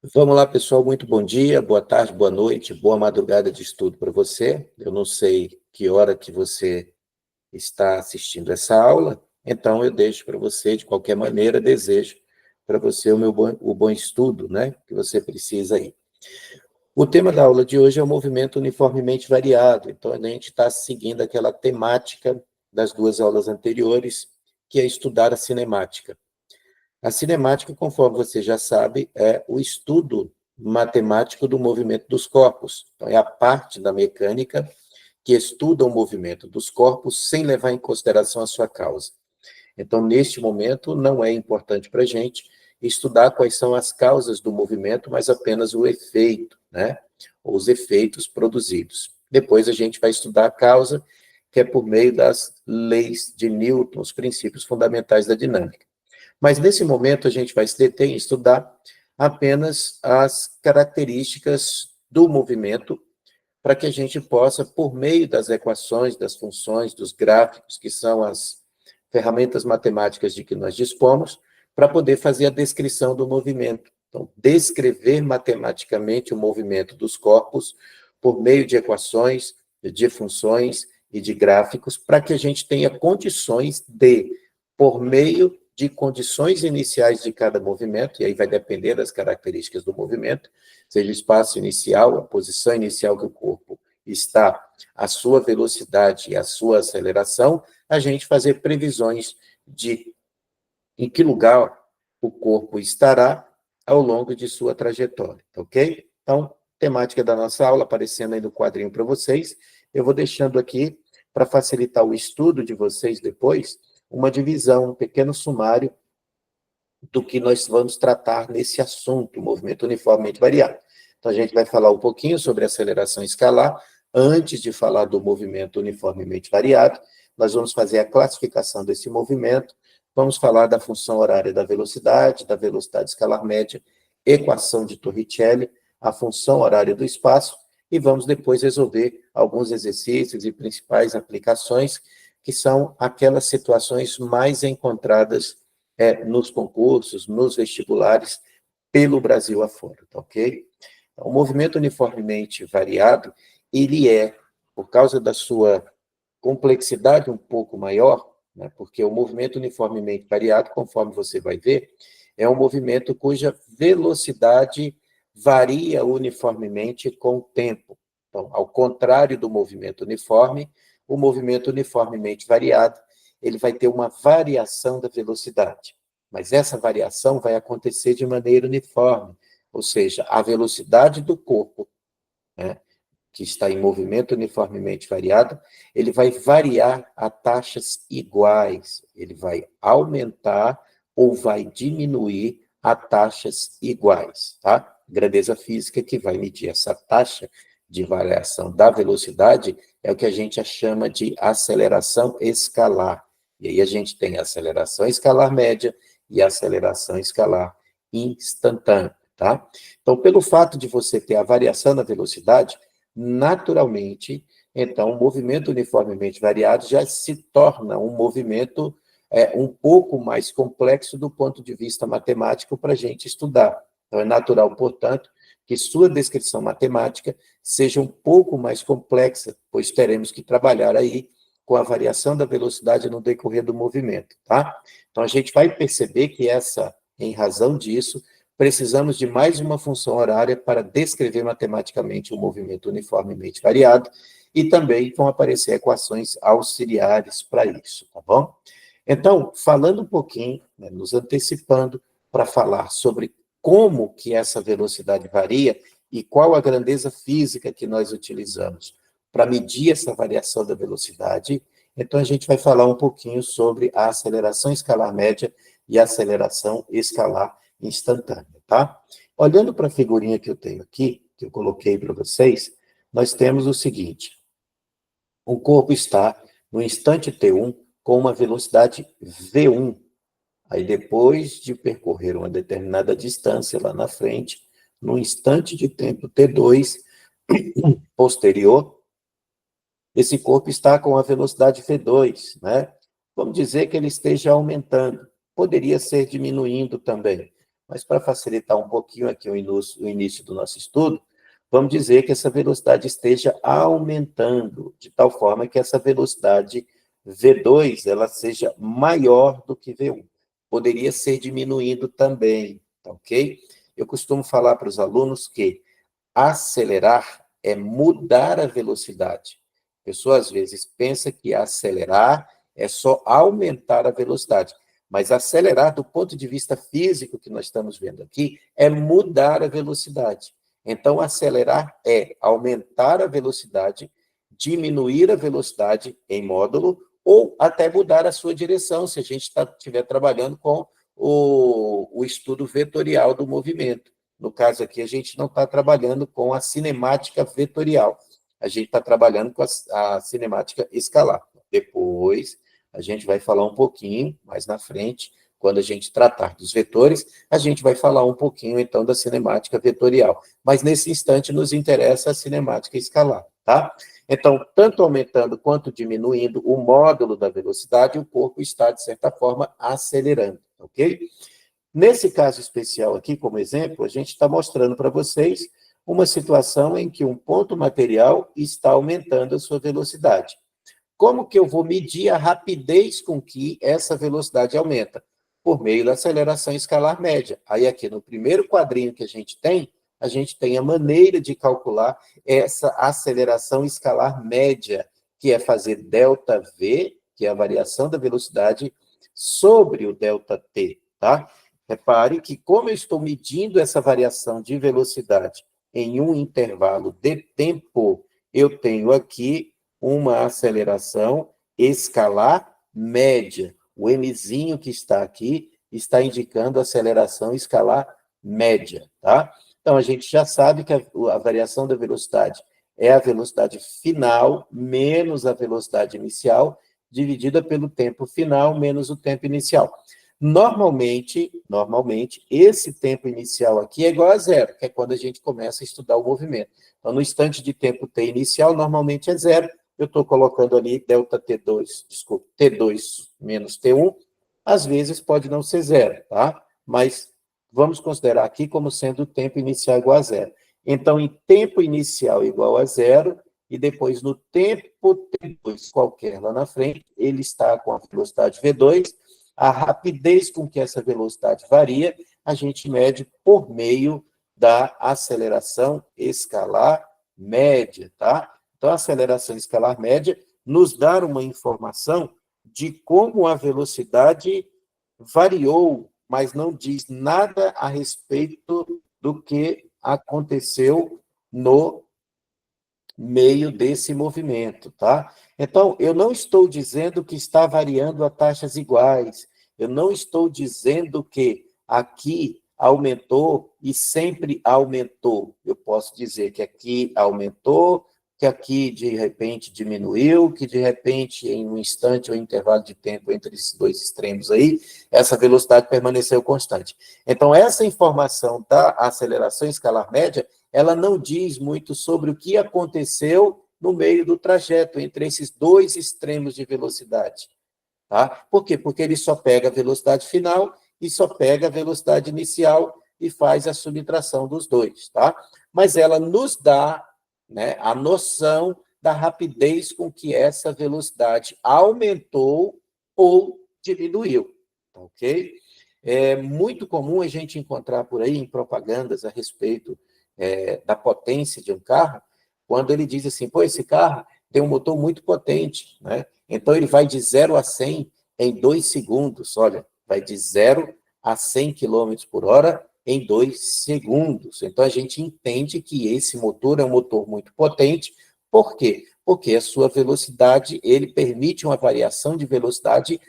Vamos lá, pessoal. Muito bom dia, boa tarde, boa noite, boa madrugada de estudo para você. Eu não sei que hora que você está assistindo essa aula, então eu deixo para você, de qualquer maneira, desejo para você o bom estudo, né, que você precisa aí. O tema da aula de hoje é o movimento uniformemente variado, então a gente está seguindo aquela temática das duas aulas anteriores, que é estudar a cinemática. A cinemática, conforme você já sabe, é o estudo matemático do movimento dos corpos. Então, é a parte da mecânica que estuda o movimento dos corpos sem levar em consideração a sua causa. Então, neste momento, não é importante para a gente estudar quais são as causas do movimento, mas apenas o efeito, né? Ou os efeitos produzidos. Depois a gente vai estudar a causa, que é por meio das leis de Newton, os princípios fundamentais da dinâmica. Mas, nesse momento, a gente vai se deter em estudar apenas as características do movimento, para que a gente possa, por meio das equações, das funções, dos gráficos, que são as ferramentas matemáticas de que nós dispomos, para poder fazer a descrição do movimento. Então, descrever matematicamente o movimento dos corpos por meio de equações, de funções e de gráficos, para que a gente tenha condições de, por meio de condições iniciais de cada movimento, e aí vai depender das características do movimento, seja o espaço inicial, a posição inicial que o corpo está, a sua velocidade e a sua aceleração, a gente fazer previsões de em que lugar o corpo estará ao longo de sua trajetória, ok? Então, temática da nossa aula aparecendo aí no quadrinho para vocês. Eu vou deixando aqui, para facilitar o estudo de vocês depois, uma divisão, um pequeno sumário do que nós vamos tratar nesse assunto, o movimento uniformemente variado. Então, a gente vai falar um pouquinho sobre aceleração escalar. Antes de falar do movimento uniformemente variado, nós vamos fazer a classificação desse movimento, vamos falar da função horária da velocidade escalar média, equação de Torricelli, a função horária do espaço, e vamos depois resolver alguns exercícios e principais aplicações, que são aquelas situações mais encontradas nos concursos, nos vestibulares, pelo Brasil afora, tá ok? Então, o movimento uniformemente variado, ele é, por causa da sua complexidade um pouco maior, né, porque o movimento uniformemente variado, conforme você vai ver, é um movimento cuja velocidade varia uniformemente com o tempo. Então, ao contrário do movimento uniforme, o movimento uniformemente variado, ele vai ter uma variação da velocidade, mas essa variação vai acontecer de maneira uniforme, ou seja, a velocidade do corpo, né, que está em movimento uniformemente variado, ele vai variar a taxas iguais, ele vai aumentar ou vai diminuir a taxas iguais, tá? Grandeza física que vai medir essa taxa de variação da velocidade é o que a gente chama de aceleração escalar. E aí a gente tem a aceleração escalar média e a aceleração escalar instantânea, tá? Então, pelo fato de você ter a variação da velocidade, naturalmente, então, o movimento uniformemente variado já se torna um movimento um pouco mais complexo do ponto de vista matemático para a gente estudar. Então, é natural, portanto, que sua descrição matemática seja um pouco mais complexa, pois teremos que trabalhar aí com a variação da velocidade no decorrer do movimento, tá? Então, a gente vai perceber que em razão disso, precisamos de mais uma função horária para descrever matematicamente o movimento uniformemente variado, e também vão aparecer equações auxiliares para isso, tá bom? Então, falando um pouquinho, né, nos antecipando para falar sobre como que essa velocidade varia e qual a grandeza física que nós utilizamos para medir essa variação da velocidade, então a gente vai falar um pouquinho sobre a aceleração escalar média e a aceleração escalar instantânea, tá? Olhando para a figurinha que eu tenho aqui, que eu coloquei para vocês, nós temos o seguinte: o corpo está no instante T1 com uma velocidade V1. Aí, depois de percorrer uma determinada distância lá na frente, no instante de tempo T2 posterior, esse corpo está com a velocidade V2, né? Vamos dizer que ele esteja aumentando. Poderia ser diminuindo também, mas para facilitar um pouquinho aqui o início do nosso estudo, vamos dizer que essa velocidade esteja aumentando, de tal forma que essa velocidade V2 ela seja maior do que V1. Poderia ser diminuindo também, tá ok? Eu costumo falar para os alunos que acelerar é mudar a velocidade. A pessoa, às vezes, pensa que acelerar é só aumentar a velocidade. Mas acelerar, do ponto de vista físico que nós estamos vendo aqui, é mudar a velocidade. Então, acelerar é aumentar a velocidade, diminuir a velocidade em módulo, ou até mudar a sua direção, se a gente estiver trabalhando com o estudo vetorial do movimento. No caso aqui, a gente não está trabalhando com a cinemática vetorial, a gente está trabalhando com a cinemática escalar. Depois, a gente vai falar um pouquinho, mais na frente, quando a gente tratar dos vetores, a gente vai falar um pouquinho, então, da cinemática vetorial. Mas, nesse instante, nos interessa a cinemática escalar, tá? Então, tanto aumentando quanto diminuindo o módulo da velocidade, o corpo está, de certa forma, acelerando, ok? Nesse caso especial aqui, como exemplo, a gente está mostrando para vocês uma situação em que um ponto material está aumentando a sua velocidade. Como que eu vou medir a rapidez com que essa velocidade aumenta? Por meio da aceleração escalar média. Aí aqui no primeiro quadrinho que a gente tem a maneira de calcular essa aceleração escalar média, que é fazer ΔV, que é a variação da velocidade, sobre o ΔT, tá? Repare que como eu estou medindo essa variação de velocidade em um intervalo de tempo, eu tenho aqui uma aceleração escalar média. O mzinho que está aqui está indicando aceleração escalar média, tá? Então, a gente já sabe que a variação da velocidade é a velocidade final menos a velocidade inicial, dividida pelo tempo final menos o tempo inicial. Normalmente, esse tempo inicial aqui é igual a zero, que é quando a gente começa a estudar o movimento. Então, no instante de tempo t inicial, normalmente é zero. Eu estou colocando ali T2 menos T1, às vezes pode não ser zero, tá? Mas vamos considerar aqui como sendo o tempo inicial igual a zero. Então, em tempo inicial igual a zero, e depois no tempo T2 qualquer lá na frente, ele está com a velocidade V2, a rapidez com que essa velocidade varia, a gente mede por meio da aceleração escalar média, tá? Então, a aceleração escalar média nos dá uma informação de como a velocidade variou, mas não diz nada a respeito do que aconteceu no meio desse movimento, tá? Então, eu não estou dizendo que está variando a taxas iguais, eu não estou dizendo que aqui aumentou e sempre aumentou. Eu posso dizer que aqui aumentou, que aqui, de repente, diminuiu, que, de repente, em um instante ou intervalo de tempo entre esses dois extremos aí, essa velocidade permaneceu constante. Então, essa informação da aceleração escalar média, ela não diz muito sobre o que aconteceu no meio do trajeto, entre esses dois extremos de velocidade. Tá? Por quê? Porque ele só pega a velocidade final e só pega a velocidade inicial e faz a subtração dos dois. Tá? Mas ela nos dá, né, a noção da rapidez com que essa velocidade aumentou ou diminuiu. Ok? É muito comum a gente encontrar por aí em propagandas a respeito da potência de um carro, quando ele diz assim, pô, esse carro tem um motor muito potente, né? Então ele vai de 0 a 100 em 2 segundos, olha, vai de 0 a 100 km por hora em 2 segundos. Então a gente entende que esse motor é um motor muito potente, por quê? Porque a sua velocidade, ele permite uma variação de velocidade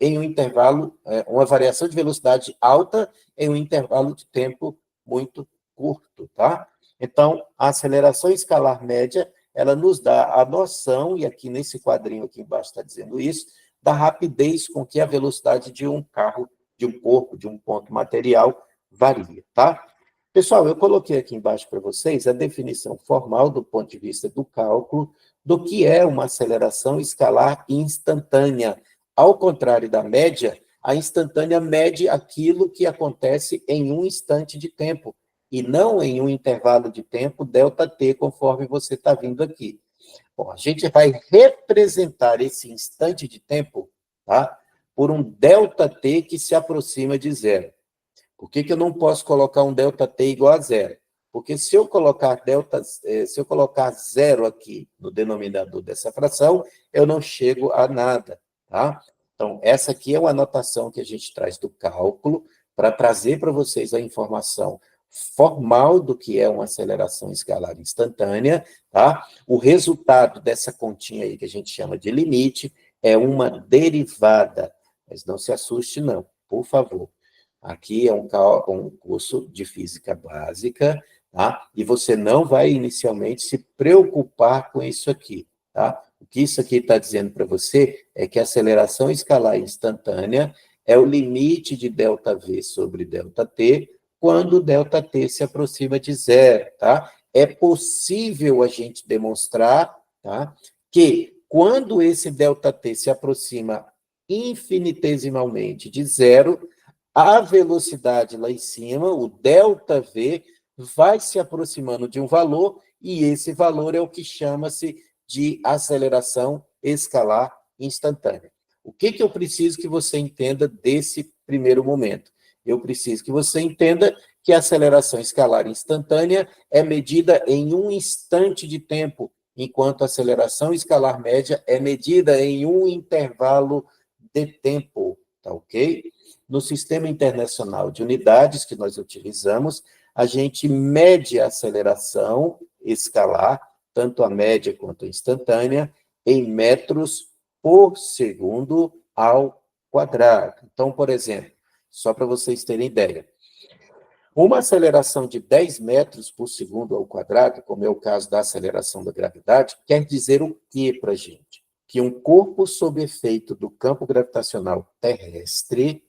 em um intervalo, uma variação de velocidade alta em um intervalo de tempo muito curto, tá? Então, a aceleração escalar média, ela nos dá a noção, e aqui nesse quadrinho aqui embaixo está dizendo isso, da rapidez com que a velocidade de um carro, de um corpo, de um ponto material varia, tá? Pessoal, eu coloquei aqui embaixo para vocês a definição formal do ponto de vista do cálculo do que é uma aceleração escalar instantânea. Ao contrário da média, A instantânea mede aquilo que acontece em um instante de tempo, e não em um intervalo de tempo ΔT, conforme você está vindo aqui. Bom, a gente vai representar esse instante de tempo, tá, por um ΔT que se aproxima de zero. Por que eu não posso colocar um ΔT igual a zero? Porque se eu colocar zero aqui no denominador dessa fração, eu não chego a nada, tá? Então, essa aqui é uma anotação que a gente traz do cálculo para trazer para vocês a informação formal do que é uma aceleração escalar instantânea, tá? O resultado dessa continha aí que a gente chama de limite é uma derivada, mas não se assuste não, por favor. Aqui é um curso de física básica, tá? E você não vai inicialmente se preocupar com isso aqui, tá? O que isso aqui está dizendo para você é que a aceleração escalar instantânea é o limite de ΔV sobre ΔT quando ΔT se aproxima de zero, tá? É possível a gente demonstrar, tá, que quando esse ΔT se aproxima infinitesimalmente de zero, a velocidade lá em cima, o ΔV, vai se aproximando de um valor, e esse valor é o que chama-se de aceleração escalar instantânea. O que eu preciso que você entenda desse primeiro momento? Eu preciso que você entenda que a aceleração escalar instantânea é medida em um instante de tempo, enquanto a aceleração escalar média é medida em um intervalo de tempo, tá ok? No Sistema Internacional de Unidades que nós utilizamos, a gente mede a aceleração escalar, tanto a média quanto a instantânea, em metros por segundo ao quadrado. Então, por exemplo, só para vocês terem ideia, uma aceleração de 10 metros por segundo ao quadrado, como é o caso da aceleração da gravidade, quer dizer o quê para a gente? Que um corpo sob efeito do campo gravitacional terrestre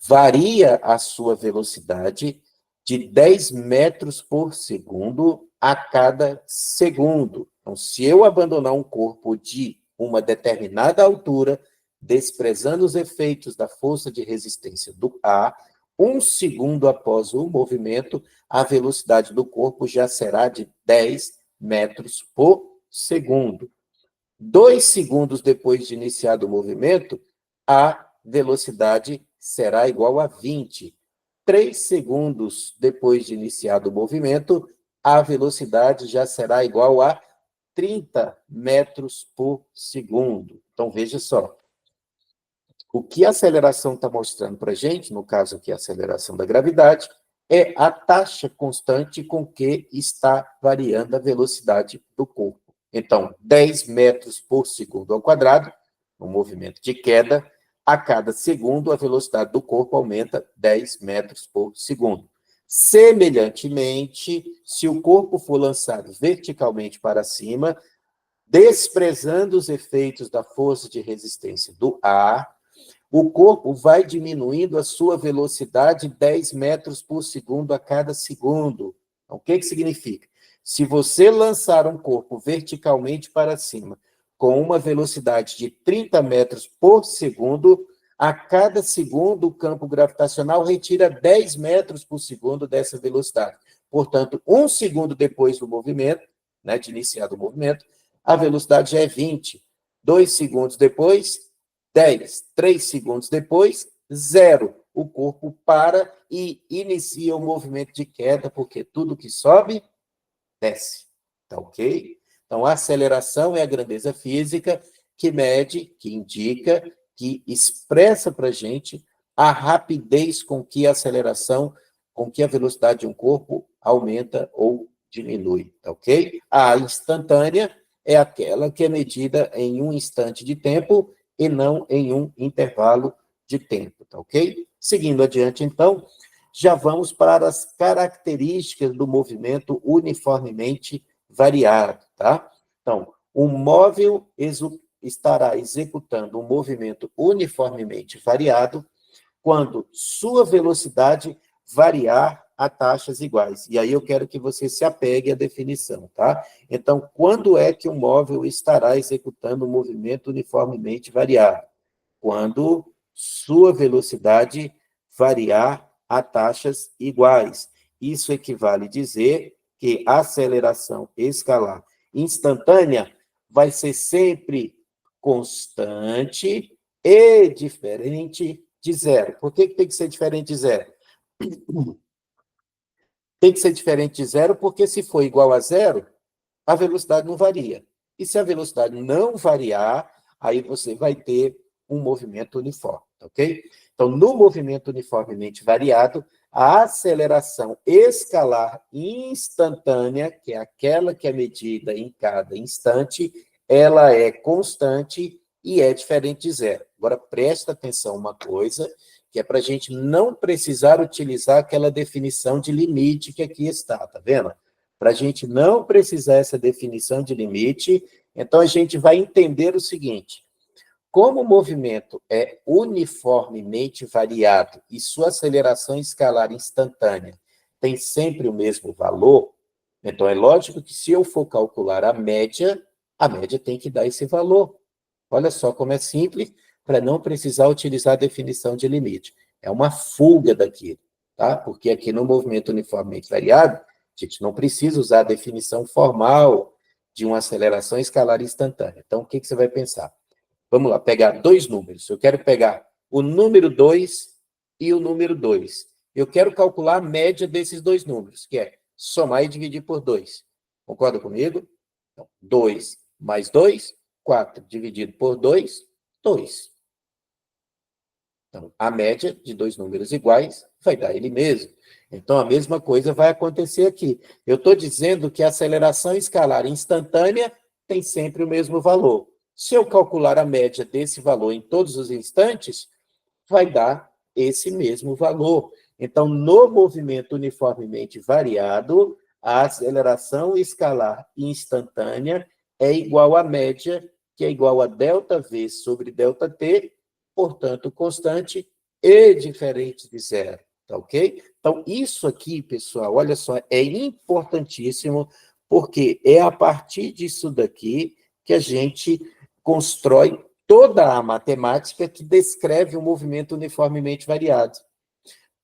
varia a sua velocidade de 10 metros por segundo a cada segundo. Então, se eu abandonar um corpo de uma determinada altura, desprezando os efeitos da força de resistência do ar, um segundo após o movimento, a velocidade do corpo já será de 10 metros por segundo. 2 segundos depois de iniciado o movimento, a velocidade será igual a 20. 3 segundos depois de iniciado o movimento, a velocidade já será igual a 30 metros por segundo. Então, veja só. O que a aceleração está mostrando para a gente, no caso aqui a aceleração da gravidade, é a taxa constante com que está variando a velocidade do corpo. Então, 10 metros por segundo ao quadrado, um movimento de queda, a cada segundo a velocidade do corpo aumenta 10 metros por segundo. Semelhantemente, se o corpo for lançado verticalmente para cima, desprezando os efeitos da força de resistência do ar, o corpo vai diminuindo a sua velocidade 10 metros por segundo a cada segundo. Então, o que significa? Se você lançar um corpo verticalmente para cima com uma velocidade de 30 metros por segundo, a cada segundo o campo gravitacional retira 10 metros por segundo dessa velocidade. Portanto, um segundo depois do movimento, né, de iniciado o movimento, a velocidade já é 20. 2 segundos depois, 10. 3 segundos depois, 0. O corpo para e inicia o movimento de queda, porque tudo que sobe, desce. Tá ok? Então, a aceleração é a grandeza física que mede, que indica, que expressa para a gente a rapidez com que a aceleração, com que a velocidade de um corpo aumenta ou diminui. Tá ok? A instantânea é aquela que é medida em um instante de tempo e não em um intervalo de tempo, tá ok? Seguindo adiante, então, já vamos para as características do movimento uniformemente variado, tá? Então, o móvel estará executando um movimento uniformemente variado quando sua velocidade variar a taxas iguais. E aí eu quero que você se apegue à definição, tá? Então, quando é que um móvel estará executando um movimento uniformemente variado? Quando sua velocidade variar a taxas iguais. Isso equivale a dizer que a aceleração escalar instantânea vai ser sempre constante e diferente de zero. Por que tem que ser diferente de zero? Tem que ser diferente de zero porque, se for igual a zero, a velocidade não varia. E se a velocidade não variar, aí você vai ter um movimento uniforme, ok? Então, no movimento uniformemente variado, a aceleração escalar instantânea, que é aquela que é medida em cada instante, ela é constante e é diferente de zero. Agora, presta atenção uma coisa, que é para a gente não precisar utilizar aquela definição de limite que aqui está, tá vendo? Para a gente não precisar essa definição de limite, então a gente vai entender o seguinte: como o movimento é uniformemente variado e sua aceleração escalar instantânea tem sempre o mesmo valor, então é lógico que, se eu for calcular a média tem que dar esse valor. Olha só como é simples, para não precisar utilizar a definição de limite. É uma fuga daquilo, tá? Porque aqui no movimento uniformemente variado, a gente não precisa usar a definição formal de uma aceleração escalar instantânea. Então, o que você vai pensar? Vamos lá, pegar dois números. Eu quero pegar o número 2 e o número 2. Eu quero calcular a média desses dois números, que é somar e dividir por 2. Concorda comigo? Então, 2 mais 2, 4 dividido por 2, 2. Então, a média de dois números iguais vai dar ele mesmo. Então, a mesma coisa vai acontecer aqui. Eu estou dizendo que a aceleração escalar instantânea tem sempre o mesmo valor. Se eu calcular a média desse valor em todos os instantes, vai dar esse mesmo valor. Então, no movimento uniformemente variado, a aceleração escalar instantânea é igual à média, que é igual a ΔV sobre ΔT, portanto, constante e diferente de zero, tá ok? Então, isso aqui, pessoal, olha só, é importantíssimo, porque é a partir disso daqui que a gente constrói toda a matemática que descreve o movimento uniformemente variado.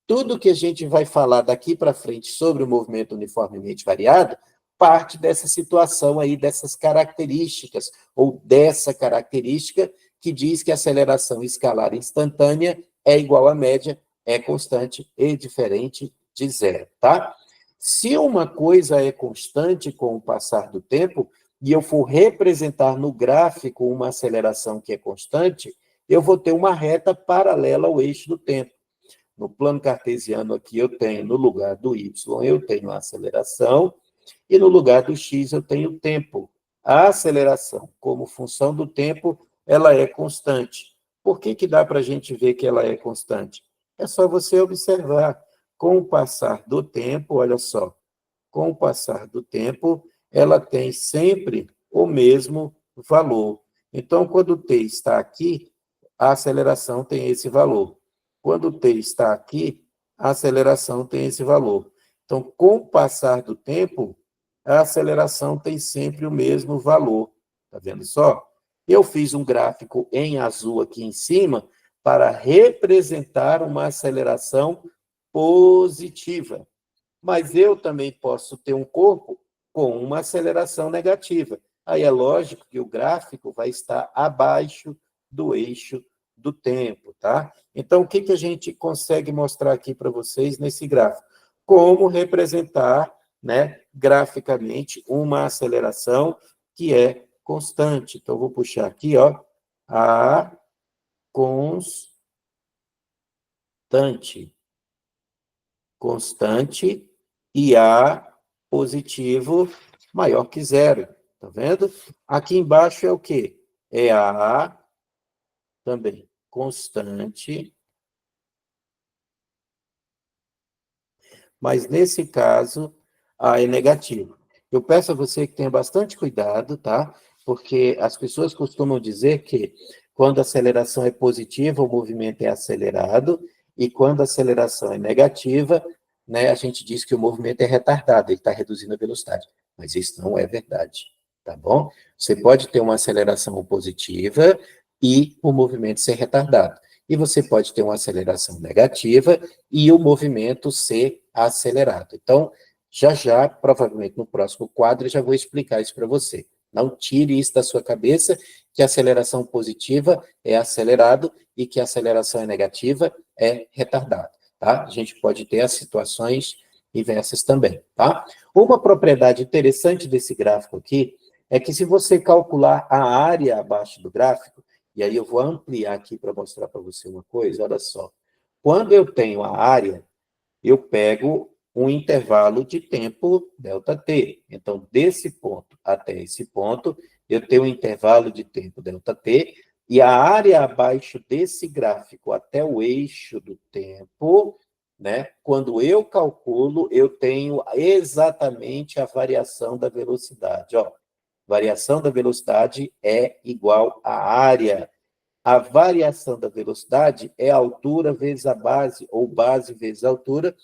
Tudo que a gente vai falar daqui para frente sobre o movimento uniformemente variado parte dessa situação aí, dessas características, ou dessa característica que diz que a aceleração escalar instantânea é igual à média, é constante e diferente de zero, tá? Se uma coisa é constante com o passar do tempo, e eu for representar no gráfico uma aceleração que é constante, eu vou ter uma reta paralela ao eixo do tempo. No plano cartesiano aqui, eu tenho, no lugar do y, eu tenho a aceleração, e no lugar do x, eu tenho o tempo. A aceleração, como função do tempo, ela é constante. Por que dá para a gente ver que ela é constante? É só você observar. Com o passar do tempo, olha só, com o passar do tempo, ela tem sempre o mesmo valor. Então, quando o t está aqui, a aceleração tem esse valor. Quando o t está aqui, a aceleração tem esse valor. Então, com o passar do tempo, a aceleração tem sempre o mesmo valor. Está vendo só? Eu fiz um gráfico em azul aqui em cima para representar uma aceleração positiva. Mas eu também posso ter um corpo com uma aceleração negativa. Aí é lógico que o gráfico vai estar abaixo do eixo do tempo, tá? Então, o que a gente consegue mostrar aqui para vocês nesse gráfico? Como representar, né, graficamente, uma aceleração que é constante. Então, eu vou puxar aqui, ó, a constante. Constante e A positivo maior que zero. Tá vendo? Aqui embaixo é o quê? É A também constante, mas nesse caso, A é negativo. Eu peço a você que tenha bastante cuidado, tá? Porque as pessoas costumam dizer que quando a aceleração é positiva, o movimento é acelerado, e quando a aceleração é negativa, né, a gente diz que o movimento é retardado, ele está reduzindo a velocidade. Mas isso não é verdade, tá bom? Você pode ter uma aceleração positiva e o movimento ser retardado. e você pode ter uma aceleração negativa e o movimento ser acelerado. Então, já, provavelmente no próximo quadro, eu já vou explicar isso para você. Não tire isso da sua cabeça, que a aceleração positiva é acelerado e que a aceleração negativa é retardado, tá? A gente pode ter as situações inversas também, tá? Uma propriedade interessante desse gráfico aqui é que se você calcular a área abaixo do gráfico, e aí eu vou ampliar aqui para mostrar para você uma coisa, olha só. Quando eu tenho a área, eu pego um intervalo de tempo ΔT. Então, desse ponto até esse ponto, eu tenho um intervalo de tempo ΔT, e a área abaixo desse gráfico até o eixo do tempo, né? Quando eu calculo, eu tenho exatamente a variação da velocidade. Ó, variação da velocidade é igual à área. A variação da velocidade é a altura vezes a base, ou base vezes a altura,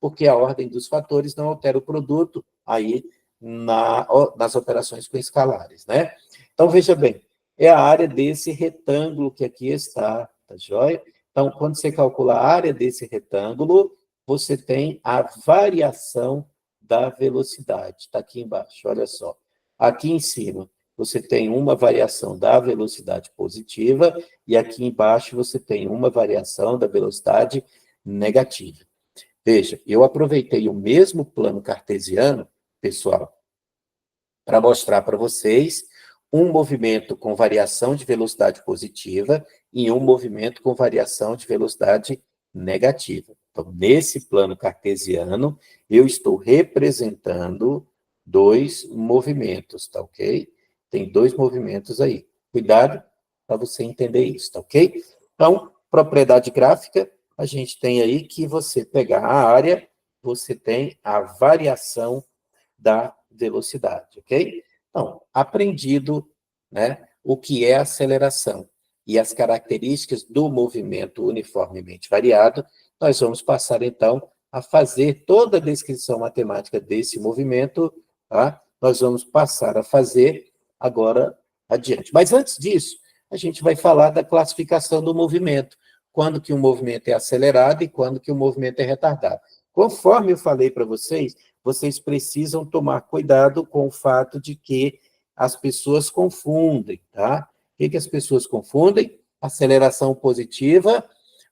porque a ordem dos fatores não altera o produto aí nas operações com escalares, né? Então, veja bem, é a área desse retângulo que aqui está, tá joia? Então, quando você calcula a área desse retângulo, você tem a variação da velocidade. Está aqui embaixo, olha só. Aqui em cima, você tem uma variação da velocidade positiva, e aqui embaixo você tem uma variação da velocidade negativa. Veja, eu aproveitei o mesmo plano cartesiano, pessoal, para mostrar para vocês um movimento com variação de velocidade positiva e um movimento com variação de velocidade negativa. Então, nesse plano cartesiano, eu estou representando dois movimentos, tá ok? Tem dois movimentos aí. Cuidado para você entender isso, tá ok? Então, propriedade gráfica, a gente tem aí que você pegar a área, você tem a variação da velocidade, ok? Então, aprendido, né, o que é aceleração e as características do movimento uniformemente variado, nós vamos passar, então, a fazer toda a descrição matemática desse movimento, tá? Nós vamos passar a fazer agora adiante. Mas antes disso, a gente vai falar da classificação do movimento, quando que o movimento é acelerado e quando que o movimento é retardado. Conforme eu falei para vocês, vocês precisam tomar cuidado com o fato de que as pessoas confundem, tá? O que as pessoas confundem? Aceleração positiva,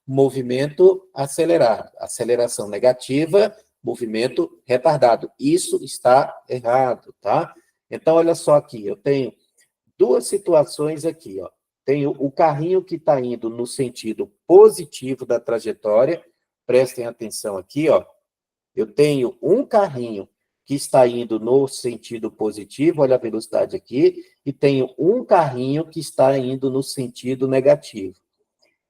movimento acelerado. Aceleração negativa, movimento retardado. Isso está errado, tá? Então, olha só aqui, eu tenho duas situações aqui, ó. Tenho o carrinho que está indo no sentido positivo da trajetória, prestem atenção aqui, ó. Eu tenho um carrinho que está indo no sentido positivo, olha a velocidade aqui, e tenho um carrinho que está indo no sentido negativo.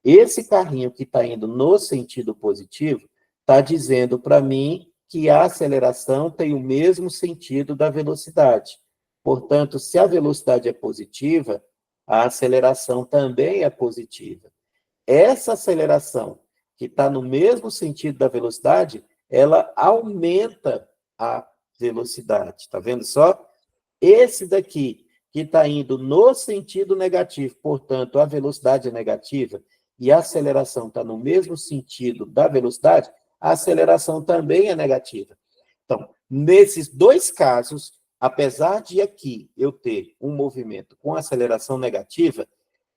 Esse carrinho que está indo no sentido positivo está dizendo para mim que a aceleração tem o mesmo sentido da velocidade. Portanto, se a velocidade é positiva, a aceleração também é positiva. Essa aceleração, que está no mesmo sentido da velocidade, ela aumenta a velocidade. Está vendo só? Esse daqui, que está indo no sentido negativo, portanto, a velocidade é negativa, e a aceleração está no mesmo sentido da velocidade, a aceleração também é negativa. Então, nesses dois casos, apesar de aqui eu ter um movimento com aceleração negativa,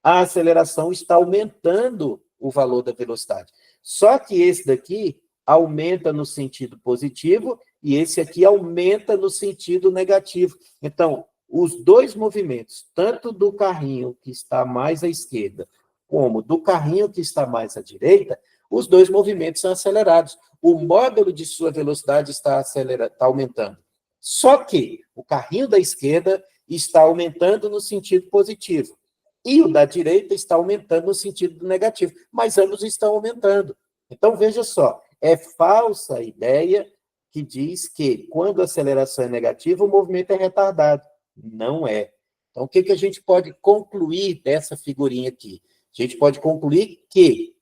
a aceleração está aumentando o valor da velocidade. Só que esse daqui aumenta no sentido positivo e esse aqui aumenta no sentido negativo. Então, os dois movimentos, tanto do carrinho que está mais à esquerda, como do carrinho que está mais à direita, os dois movimentos são acelerados. O módulo de sua velocidade está aumentando. Só que o carrinho da esquerda está aumentando no sentido positivo. E o da direita está aumentando no sentido negativo. Mas ambos estão aumentando. Então, veja só, é falsa a ideia que diz que quando a aceleração é negativa, o movimento é retardado. Não é. Então, o que a gente pode concluir dessa figurinha aqui? A gente pode concluir que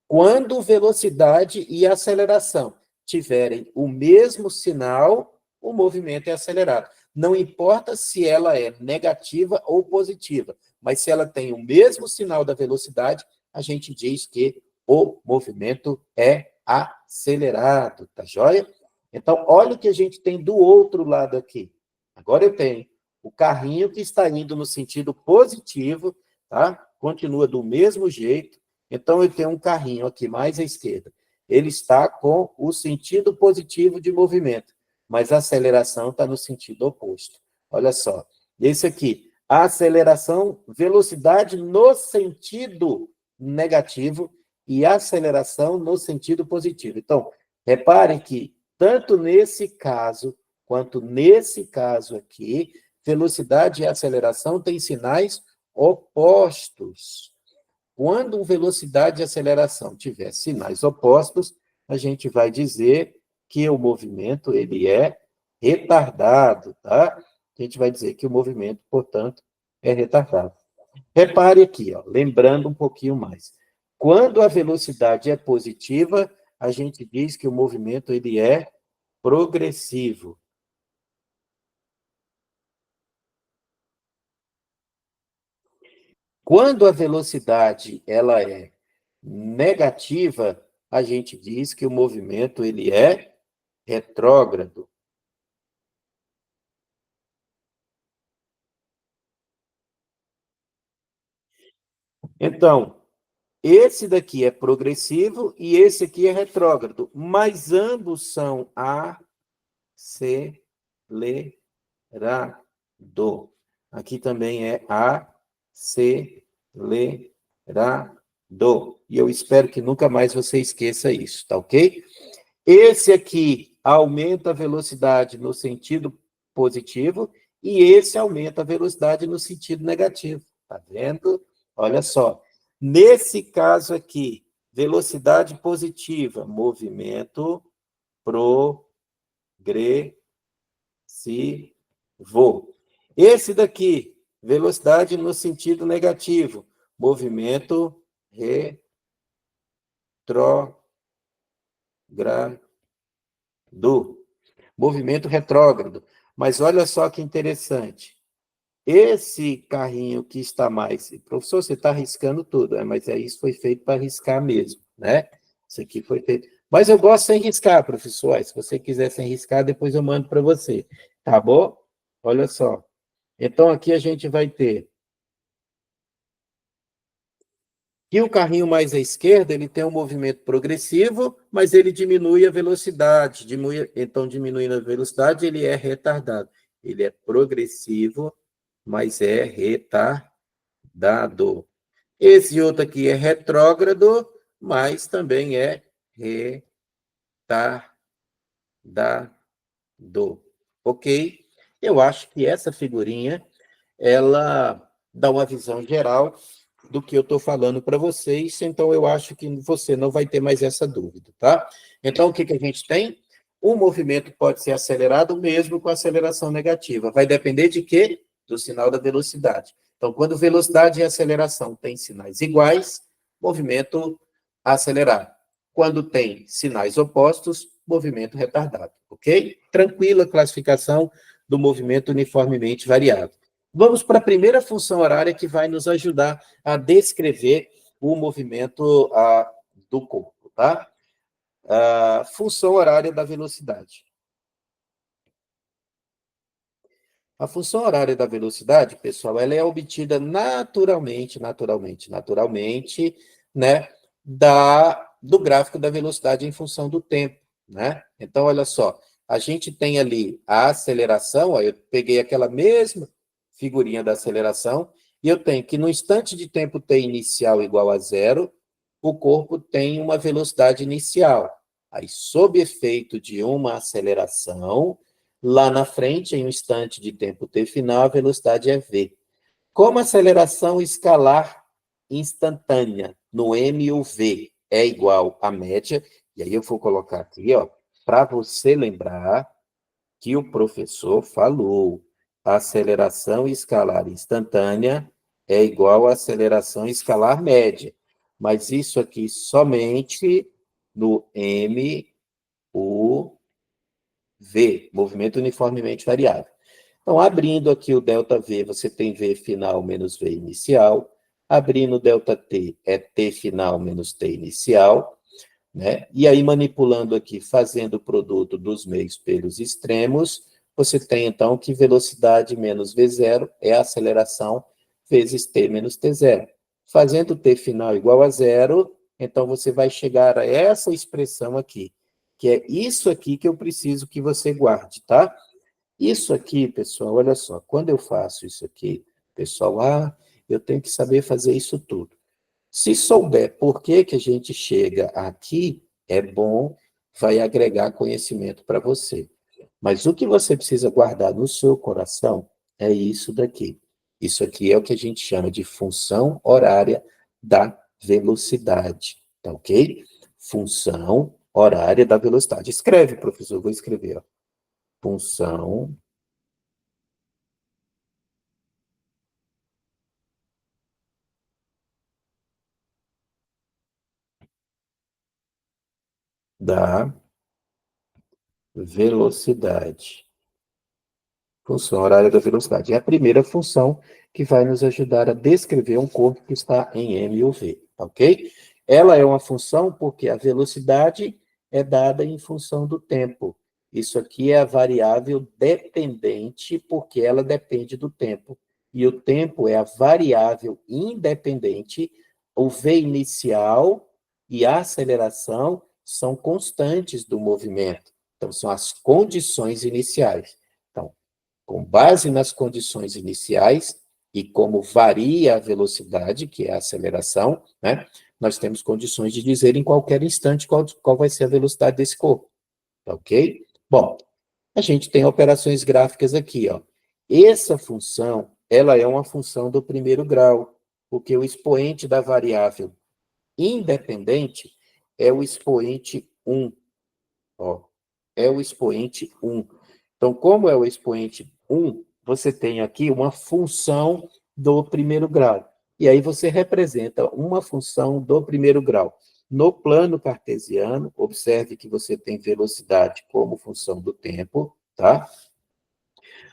quando velocidade e aceleração tiverem o mesmo sinal, o movimento é acelerado. Não importa se ela é negativa ou positiva, mas se ela tem o mesmo sinal da velocidade, a gente diz que o movimento é acelerado, tá joia? Então, olha o que a gente tem do outro lado aqui. Agora eu tenho o carrinho que está indo no sentido positivo, tá? Continua do mesmo jeito. Então, eu tenho um carrinho aqui mais à esquerda. Ele está com o sentido positivo de movimento, mas a aceleração está no sentido oposto. Olha só. Esse aqui, a aceleração, velocidade no sentido negativo e aceleração no sentido positivo. Então, reparem que tanto nesse caso quanto nesse caso aqui, velocidade e aceleração têm sinais opostos. Quando velocidade e aceleração tiver sinais opostos, a gente vai dizer que o movimento ele é retardado, tá? A gente vai dizer que o movimento, portanto, é retardado. Repare aqui, ó, lembrando um pouquinho mais. Quando a velocidade é positiva, a gente diz que o movimento ele é progressivo. Quando a velocidade ela é negativa, a gente diz que o movimento ele é retrógrado. Então, esse daqui é progressivo e esse aqui é retrógrado, mas ambos são acelerado. Aqui também é acelerado. E eu espero que nunca mais você esqueça isso, tá ok? Esse aqui aumenta a velocidade no sentido positivo e esse aumenta a velocidade no sentido negativo. Tá vendo? Olha só. Nesse caso aqui, velocidade positiva, movimento progressivo. Esse daqui, velocidade no sentido negativo, movimento retrógrado. Movimento retrógrado. Mas olha só que interessante. Esse carrinho que está mais... Professor, você está riscando tudo, mas isso foi feito para riscar mesmo, né? Isso aqui foi feito... Mas eu gosto sem riscar, professor. Se você quiser sem riscar, depois eu mando para você. Tá bom? Olha só. Então, aqui a gente vai ter que o carrinho mais à esquerda, ele tem um movimento progressivo, mas ele diminui a velocidade. Então, diminuindo a velocidade, ele é retardado. Ele é progressivo, mas é retardado. Esse outro aqui é retrógrado, mas também é retardado. Ok? Eu acho que essa figurinha, ela dá uma visão geral do que eu estou falando para vocês, então eu acho que você não vai ter mais essa dúvida, tá? Então, o que a gente tem? O movimento pode ser acelerado mesmo com aceleração negativa. Vai depender de quê? Do sinal da velocidade. Então, quando velocidade e aceleração têm sinais iguais, movimento acelerado. Quando tem sinais opostos, movimento retardado, ok? Tranquila classificação do movimento uniformemente variado. Vamos para a primeira função horária que vai nos ajudar a descrever o movimento do corpo, tá? A função horária da velocidade. A função horária da velocidade, pessoal, ela é obtida naturalmente, né, do gráfico da velocidade em função do tempo, né? Então, olha só, a gente tem ali a aceleração, ó, eu peguei aquela mesma figurinha da aceleração, e eu tenho que no instante de tempo t inicial igual a zero, o corpo tem uma velocidade inicial. Aí, sob efeito de uma aceleração, lá na frente, em um instante de tempo t final, a velocidade é v. Como a aceleração escalar instantânea no m ou v é igual à média, e aí eu vou colocar aqui, ó, para você lembrar que o professor falou, a aceleração escalar instantânea é igual à aceleração escalar média. Mas isso aqui somente no m, u, v, movimento uniformemente variável. Então, abrindo aqui o ΔV, você tem V final menos V inicial. Abrindo ΔT é T final menos T inicial, né? E aí, manipulando aqui, fazendo o produto dos meios pelos extremos, você tem, então, que velocidade menos V0 é a aceleração vezes T menos T0. Fazendo T final igual a zero, então você vai chegar a essa expressão aqui, que é isso aqui que eu preciso que você guarde, tá? Isso aqui, pessoal, olha só, quando eu faço isso aqui, pessoal, eu tenho que saber fazer isso tudo. Se souber por que que a gente chega aqui, é bom, vai agregar conhecimento para você. Mas o que você precisa guardar no seu coração é isso daqui. Isso aqui é o que a gente chama de função horária da velocidade, tá ok? Função horária da velocidade. Escreve, professor, vou escrever, ó. Função da velocidade. Função horária da velocidade. É a primeira função que vai nos ajudar a descrever um corpo que está em m ou v, ok? Ela é uma função porque a velocidade é dada em função do tempo. Isso aqui é a variável dependente, porque ela depende do tempo. E o tempo é a variável independente. O v inicial e a aceleração são constantes do movimento. Então, são as condições iniciais. Então, com base nas condições iniciais e como varia a velocidade, que é a aceleração, né, nós temos condições de dizer em qualquer instante qual vai ser a velocidade desse corpo, tá ok? Bom, a gente tem operações gráficas aqui, ó. Essa função, ela é uma função do primeiro grau, porque o expoente da variável independente é o expoente 1, ó, é o expoente 1. Então, como é o expoente 1, você tem aqui uma função do primeiro grau. E aí você representa uma função do primeiro grau. No plano cartesiano, observe que você tem velocidade como função do tempo, tá?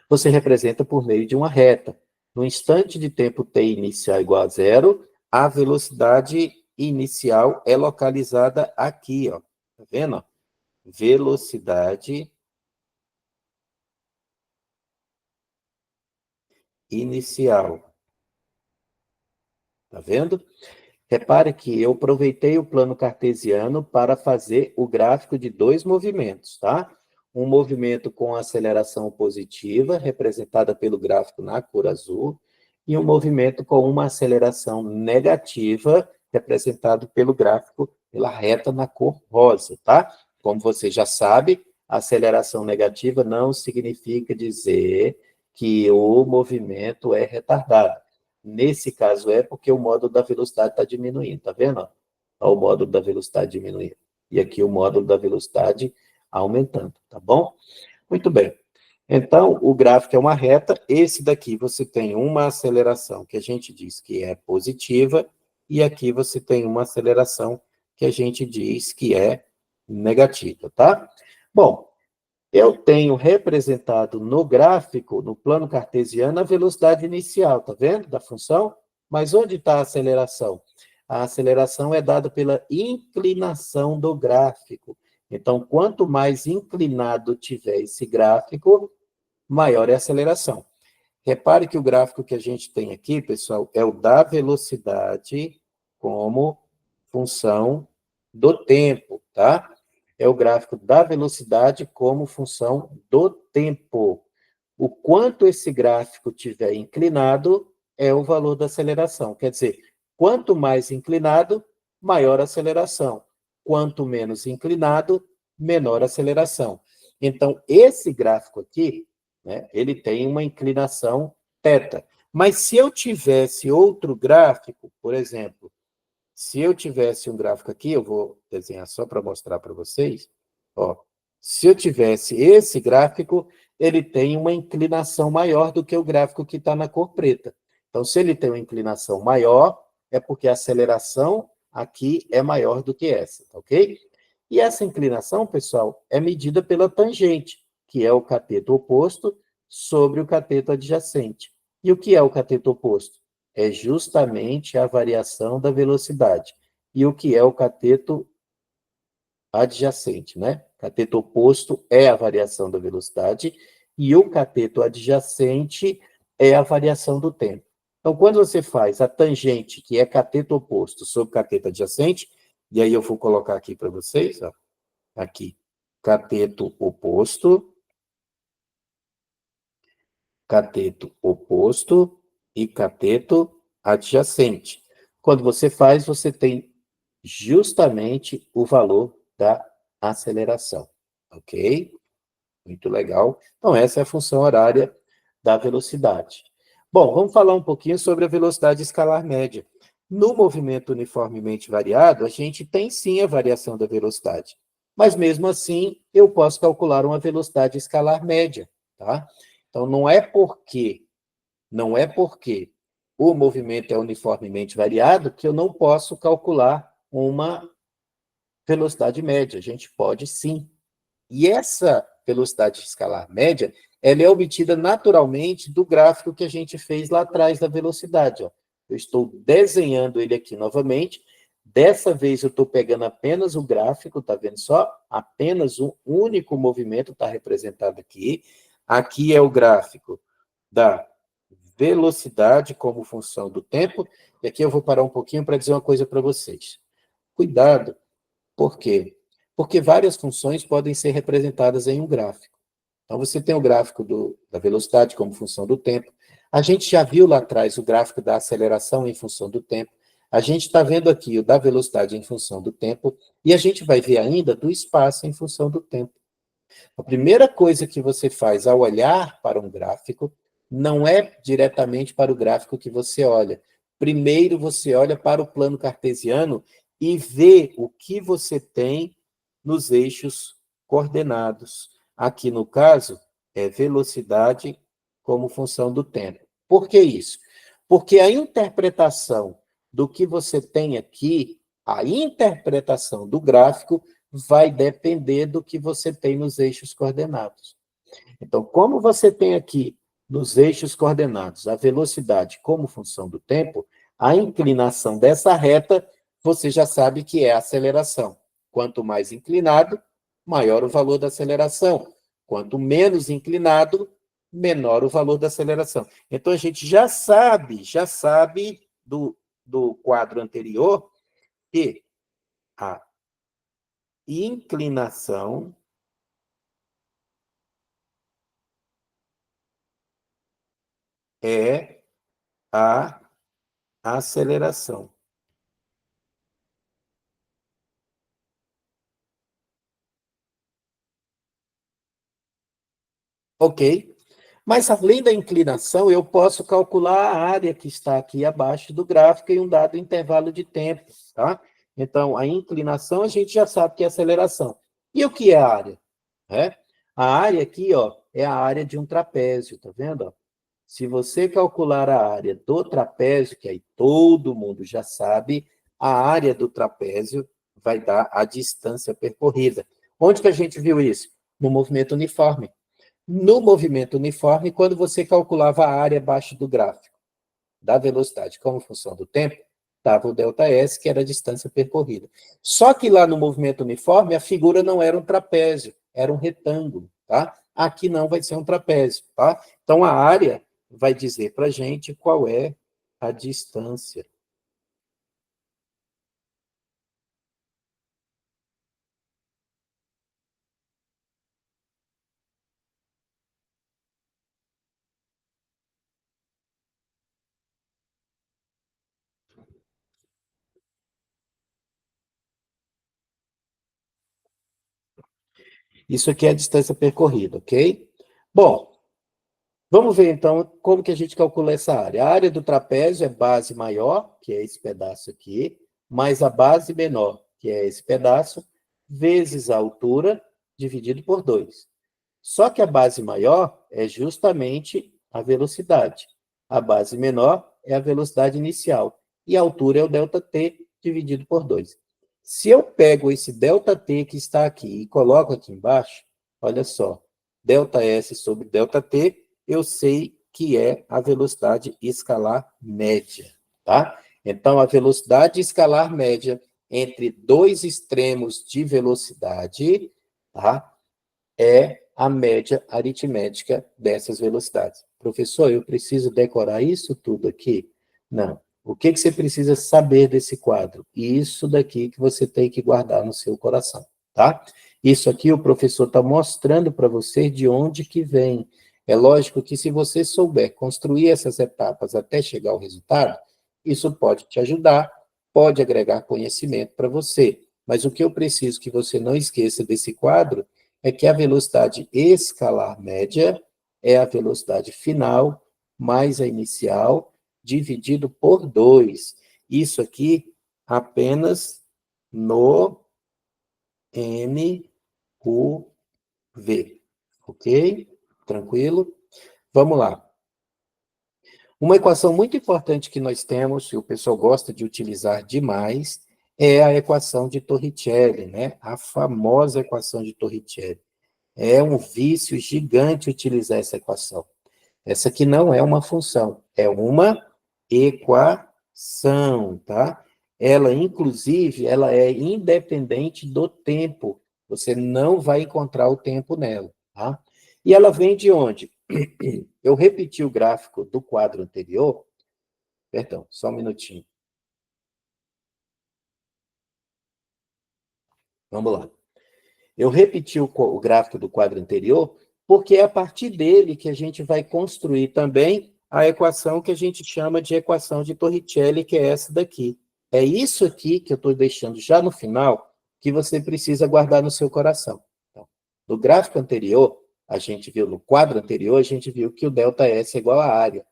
Você representa por meio de uma reta. No instante de tempo t inicial igual a zero, a velocidade inicial é localizada aqui, ó. Tá vendo? Velocidade inicial. Tá vendo? Repare que eu aproveitei o plano cartesiano para fazer o gráfico de dois movimentos, tá? Um movimento com aceleração positiva, representada pelo gráfico na cor azul, e um movimento com uma aceleração negativa, representado pelo gráfico pela reta na cor rosa, tá? Como você já sabe, aceleração negativa não significa dizer que o movimento é retardado. Nesse caso é porque o módulo da velocidade está diminuindo, tá vendo? Olha o módulo da velocidade diminuindo. E aqui o módulo da velocidade aumentando, tá bom? Muito bem. Então, o gráfico é uma reta. Esse daqui você tem uma aceleração que a gente diz que é positiva, e aqui você tem uma aceleração que a gente diz que é negativa, tá? Bom, eu tenho representado no gráfico, no plano cartesiano, a velocidade inicial, tá vendo? Da função. Mas onde está a aceleração? A aceleração é dada pela inclinação do gráfico. Então, quanto mais inclinado tiver esse gráfico, maior é a aceleração. Repare que o gráfico que a gente tem aqui, pessoal, é o da velocidade como função do tempo, tá? É o gráfico da velocidade como função do tempo. O quanto esse gráfico tiver inclinado é o valor da aceleração. Quer dizer, quanto mais inclinado, maior a aceleração. Quanto menos inclinado, menor a aceleração. Então, esse gráfico aqui, né, ele tem uma inclinação θ. Mas se eu tivesse outro gráfico, por exemplo, se eu tivesse um gráfico aqui, eu vou desenhar só para mostrar para vocês, ó, se eu tivesse esse gráfico, ele tem uma inclinação maior do que o gráfico que está na cor preta. Então, se ele tem uma inclinação maior, é porque a aceleração aqui é maior do que essa, tá ok? E essa inclinação, pessoal, é medida pela tangente, que é o cateto oposto sobre o cateto adjacente. E o que é o cateto oposto? é justamente a variação da velocidade. E o que é o cateto adjacente, né? Cateto oposto é a variação da velocidade e o cateto adjacente é a variação do tempo. Então, quando você faz a tangente, que é cateto oposto, sobre cateto adjacente, e aí eu vou colocar aqui para vocês, ó, aqui, cateto oposto e cateto adjacente. Quando você faz, você tem justamente o valor da aceleração, ok? Muito legal. Então, essa é a função horária da velocidade. Bom, vamos falar um pouquinho sobre a velocidade escalar média. No movimento uniformemente variado, a gente tem sim a variação da velocidade. Mas mesmo assim, eu posso calcular uma velocidade escalar média, tá? Então, não é porque o movimento é uniformemente variado que eu não posso calcular uma velocidade média. A gente pode sim. E essa velocidade escalar média, ela é obtida naturalmente do gráfico que a gente fez lá atrás da velocidade. Ó. Eu estou desenhando ele aqui novamente. Dessa vez eu estou pegando apenas o gráfico, tá vendo só? Apenas um único movimento está representado aqui. Aqui é o gráfico da velocidade como função do tempo. E aqui eu vou parar um pouquinho para dizer uma coisa para vocês. Cuidado, por quê? Porque várias funções podem ser representadas em um gráfico. Então, você tem o gráfico da velocidade como função do tempo. A gente já viu lá atrás o gráfico da aceleração em função do tempo. A gente está vendo aqui o da velocidade em função do tempo. E a gente vai ver ainda do espaço em função do tempo. A primeira coisa que você faz ao olhar para um gráfico não é diretamente para o gráfico que você olha. Primeiro você olha para o plano cartesiano e vê o que você tem nos eixos coordenados. Aqui, no caso, é velocidade como função do tempo. Por que isso? Porque a interpretação do que você tem aqui, a interpretação do gráfico, vai depender do que você tem nos eixos coordenados. Então, como você tem aqui nos eixos coordenados a velocidade como função do tempo, a inclinação dessa reta, você já sabe que é a aceleração. Quanto mais inclinado, maior o valor da aceleração. Quanto menos inclinado, menor o valor da aceleração. Então, a gente já sabe do quadro anterior que a inclinação é a aceleração. Ok? Mas, além da inclinação, eu posso calcular a área que está aqui abaixo do gráfico em um dado intervalo de tempo, tá? Então, a inclinação a gente já sabe que é aceleração. E o que é a área? A área aqui, ó, é a área de um trapézio, tá vendo? Se você calcular a área do trapézio, que aí todo mundo já sabe, a área do trapézio vai dar a distância percorrida. Onde que a gente viu isso? No movimento uniforme. No movimento uniforme, quando você calculava a área abaixo do gráfico da velocidade como função do tempo, estava o ΔS, que era a distância percorrida. Só que lá no movimento uniforme, a figura não era um trapézio, era um retângulo, tá? Aqui não vai ser um trapézio, tá? Então, a área vai dizer para a gente qual é a distância. Isso aqui é a distância percorrida, ok? Bom, vamos ver, então, como que a gente calcula essa área. A área do trapézio é base maior, que é esse pedaço aqui, mais a base menor, que é esse pedaço, vezes a altura, dividido por 2. Só que a base maior é justamente a velocidade. A base menor é a velocidade inicial. E a altura é o ΔT dividido por 2. Se eu pego esse ΔT que está aqui e coloco aqui embaixo, olha só, ΔS sobre ΔT, eu sei que é a velocidade escalar média, tá? Então, a velocidade escalar média entre dois extremos de velocidade, tá? É a média aritmética dessas velocidades. Professor, eu preciso decorar isso tudo aqui? Não. O que você precisa saber desse quadro? Isso daqui que você tem que guardar no seu coração, tá? Isso aqui o professor está mostrando para você de onde que vem. É lógico que se você souber construir essas etapas até chegar ao resultado, isso pode te ajudar, pode agregar conhecimento para você. Mas o que eu preciso que você não esqueça desse quadro é que a velocidade escalar média é a velocidade final mais a inicial dividido por 2. Isso aqui apenas no NUV. Ok? Tranquilo? Vamos lá. Uma equação muito importante que nós temos, e o pessoal gosta de utilizar demais, é a equação de Torricelli, né? A famosa equação de Torricelli. É um vício gigante utilizar essa equação. Essa aqui não é uma função, é uma equação, tá? Ela, inclusive, ela é independente do tempo. Você não vai encontrar o tempo nela, tá? E ela vem de onde? Eu repeti o gráfico do quadro anterior. Perdão, só um minutinho. Vamos lá. Eu repeti o gráfico do quadro anterior, porque é a partir dele que a gente vai construir também a equação que a gente chama de equação de Torricelli, que é essa daqui. É isso aqui que eu estou deixando já no final, que você precisa guardar no seu coração. Então, no gráfico anterior, a gente viu, no quadro anterior, a gente viu que o ΔS é igual à área,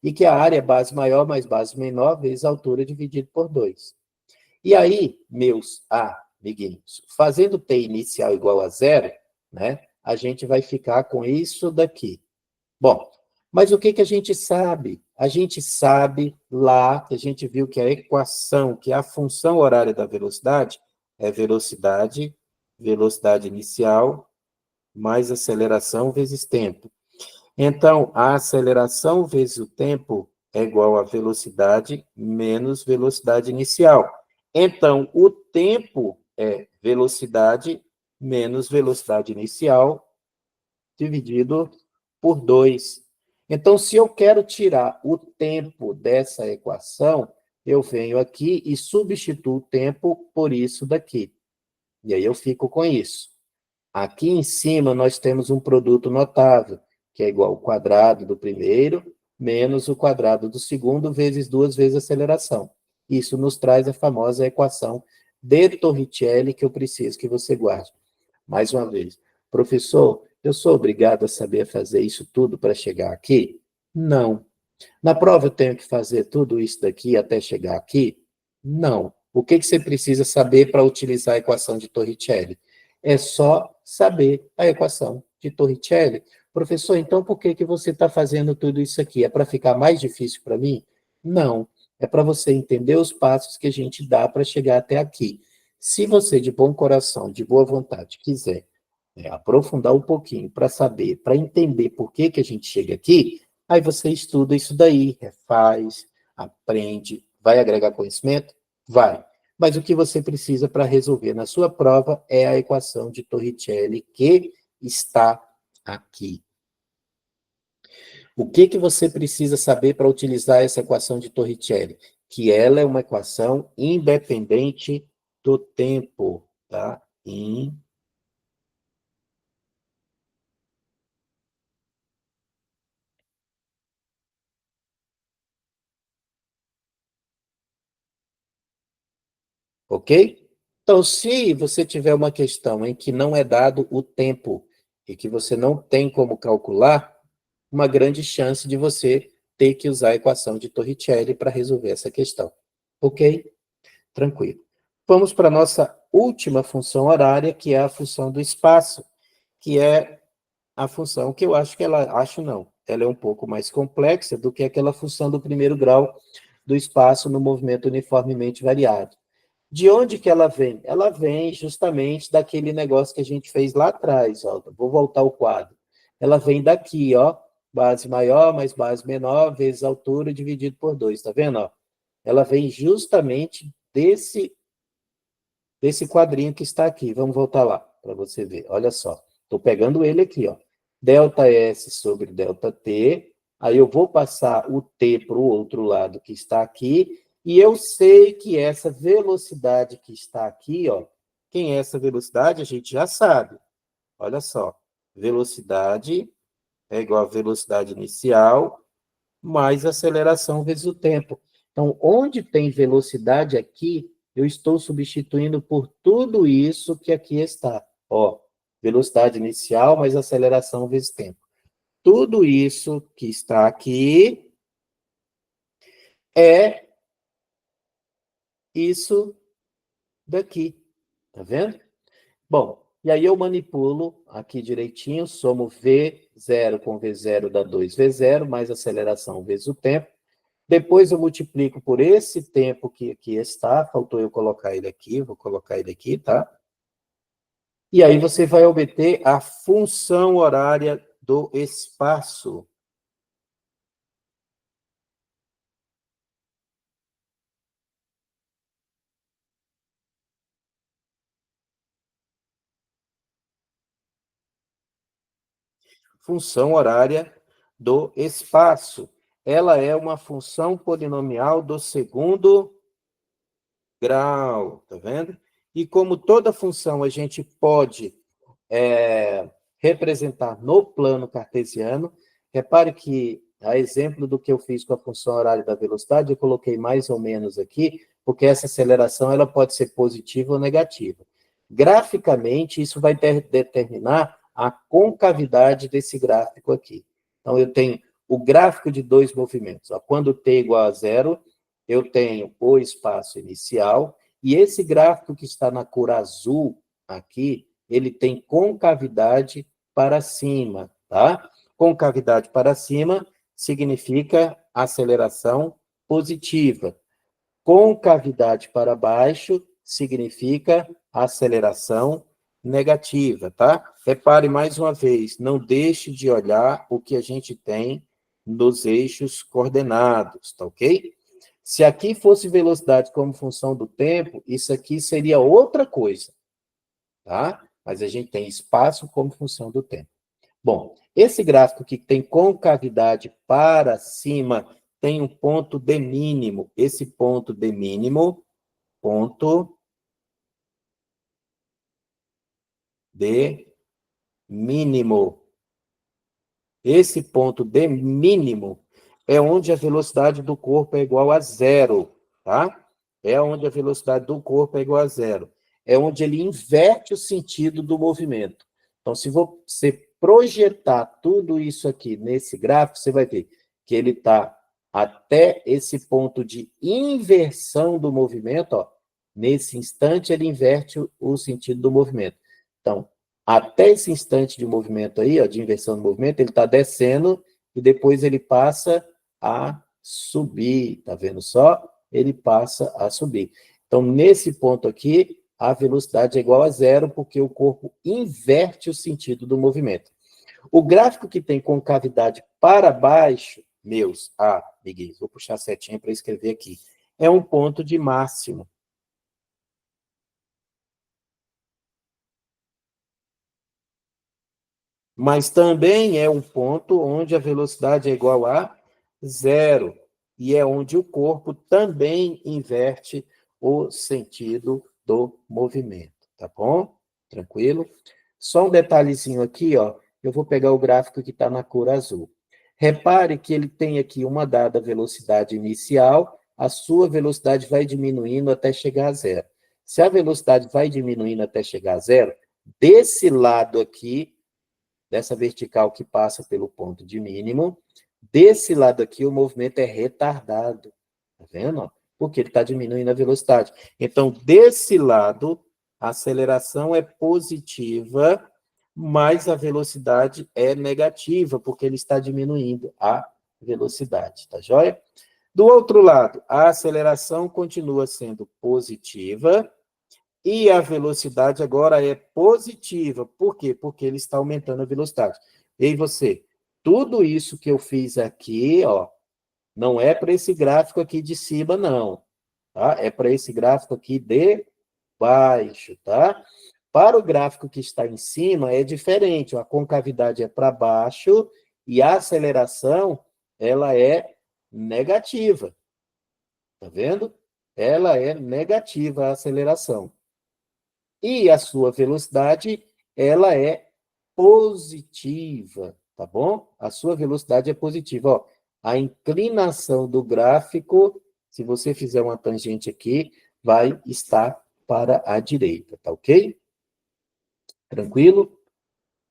e que a área é base maior mais base menor vezes a altura dividido por 2. E aí, meus amiguinhos, fazendo T inicial igual a zero, né, a gente vai ficar com isso daqui. Bom, mas o que, que a gente sabe? A gente sabe lá, que a gente viu que a equação, que a função horária da velocidade é velocidade, velocidade inicial, mais aceleração vezes tempo. Então, a aceleração vezes o tempo é igual a velocidade menos velocidade inicial. Então, o tempo é velocidade menos velocidade inicial dividido por 2. Então, se eu quero tirar o tempo dessa equação, eu venho aqui e substituo o tempo por isso daqui. E aí eu fico com isso. Aqui em cima nós temos um produto notável, que é igual ao quadrado do primeiro menos o quadrado do segundo vezes 2 vezes a aceleração. Isso nos traz a famosa equação de Torricelli que eu preciso que você guarde. Mais uma vez, professor, eu sou obrigado a saber fazer isso tudo para chegar aqui? Não. Na prova eu tenho que fazer tudo isso daqui até chegar aqui? Não. O que você precisa saber para utilizar a equação de Torricelli? É só saber a equação de Torricelli. Professor, então por que você está fazendo tudo isso aqui? É para ficar mais difícil para mim? Não. É para você entender os passos que a gente dá para chegar até aqui. Se você, de bom coração, de boa vontade, quiser aprofundar um pouquinho para saber, para entender por que a gente chega aqui, aí você estuda isso daí, refaz, aprende, vai agregar conhecimento? Vai. Mas o que você precisa para resolver na sua prova é a equação de Torricelli que está aqui. O que você precisa saber para utilizar essa equação de Torricelli? Que ela é uma equação independente do tempo, tá? Ok? Então, se você tiver uma questão em que não é dado o tempo e que você não tem como calcular, uma grande chance de você ter que usar a equação de Torricelli para resolver essa questão. Ok? Tranquilo. Vamos para a nossa última função horária, que é a função do espaço, que é a função que eu acho que acho não, ela é um pouco mais complexa do que aquela função do primeiro grau do espaço no movimento uniformemente variado. De onde que ela vem? Ela vem justamente daquele negócio que a gente fez lá atrás, ó. Vou voltar ao quadro. Ela vem daqui, ó, base maior mais base menor, vezes altura, dividido por 2, tá vendo? Ó? Ela vem justamente desse quadrinho que está aqui. Vamos voltar lá, para você ver. Olha só, estou pegando ele aqui, ó. Delta S sobre delta T, aí eu vou passar o T para o outro lado que está aqui, e eu sei que essa velocidade que está aqui, ó, quem é essa velocidade? A gente já sabe. Olha só, velocidade é igual a velocidade inicial mais aceleração vezes o tempo. Então, onde tem velocidade aqui, eu estou substituindo por tudo isso que aqui está. Ó, velocidade inicial mais aceleração vezes tempo. Tudo isso que está aqui é isso daqui. Tá vendo? Bom, e aí eu manipulo aqui direitinho, somo V0 com V0 dá 2V0, mais aceleração vezes o tempo. Depois eu multiplico por esse tempo que aqui está, faltou eu colocar ele aqui, vou colocar ele aqui, tá? E aí você vai obter a função horária do espaço. Função horária do espaço. Ela é uma função polinomial do segundo grau, tá vendo? E como toda função a gente pode representar no plano cartesiano, repare que, a exemplo do que eu fiz com a função horária da velocidade, eu coloquei mais ou menos aqui, porque essa aceleração ela pode ser positiva ou negativa. Graficamente, isso vai determinar a concavidade desse gráfico aqui. Então, eu tenho o gráfico de dois movimentos. Ó, quando t é igual a zero, eu tenho o espaço inicial, e esse gráfico que está na cor azul aqui, ele tem concavidade para cima, tá? Concavidade para cima significa aceleração positiva. Concavidade para baixo significa aceleração negativa, tá? Repare mais uma vez, não deixe de olhar o que a gente tem nos eixos coordenados, tá ok? Se aqui fosse velocidade como função do tempo, isso aqui seria outra coisa, tá? Mas a gente tem espaço como função do tempo. Bom, esse gráfico que tem concavidade para cima tem um ponto de mínimo. Esse ponto de mínimo, ponto de mínimo. Esse ponto de mínimo é onde a velocidade do corpo é igual a zero, tá? É onde a velocidade do corpo é igual a zero. É onde ele inverte o sentido do movimento. Então, se você projetar tudo isso aqui nesse gráfico, você vai ver que ele está até esse ponto de inversão do movimento, ó. Nesse instante, ele inverte o sentido do movimento. Então, até esse instante de movimento aí, ó, de inversão do movimento, ele está descendo e depois ele passa a subir, tá vendo só? Ele passa a subir. Então, nesse ponto aqui, a velocidade é igual a zero, porque o corpo inverte o sentido do movimento. O gráfico que tem concavidade para baixo, amiguinhos, vou puxar a setinha para escrever aqui, é um ponto de máximo. Mas também é um ponto onde a velocidade é igual a zero, e é onde o corpo também inverte o sentido do movimento, tá bom? Tranquilo? Só um detalhezinho aqui, ó, eu vou pegar o gráfico que está na cor azul. Repare que ele tem aqui uma dada velocidade inicial, a sua velocidade vai diminuindo até chegar a zero. Se a velocidade vai diminuindo até chegar a zero, desse lado aqui, dessa vertical que passa pelo ponto de mínimo, desse lado aqui o movimento é retardado, tá vendo? Porque ele está diminuindo a velocidade. Então, desse lado, a aceleração é positiva, mas a velocidade é negativa, porque ele está diminuindo a velocidade, tá joia? Do outro lado, a aceleração continua sendo positiva, e a velocidade agora é positiva. Por quê? Porque ele está aumentando a velocidade. E aí você, tudo isso que eu fiz aqui, ó, não é para esse gráfico aqui de cima, não. Tá? É para esse gráfico aqui de baixo, tá? Para o gráfico que está em cima, é diferente. A concavidade é para baixo e a aceleração, ela é negativa. Tá vendo? Ela é negativa, a aceleração. E a sua velocidade, ela é positiva, tá bom? A sua velocidade é positiva. Ó, a inclinação do gráfico, se você fizer uma tangente aqui, vai estar para a direita, tá ok? Tranquilo?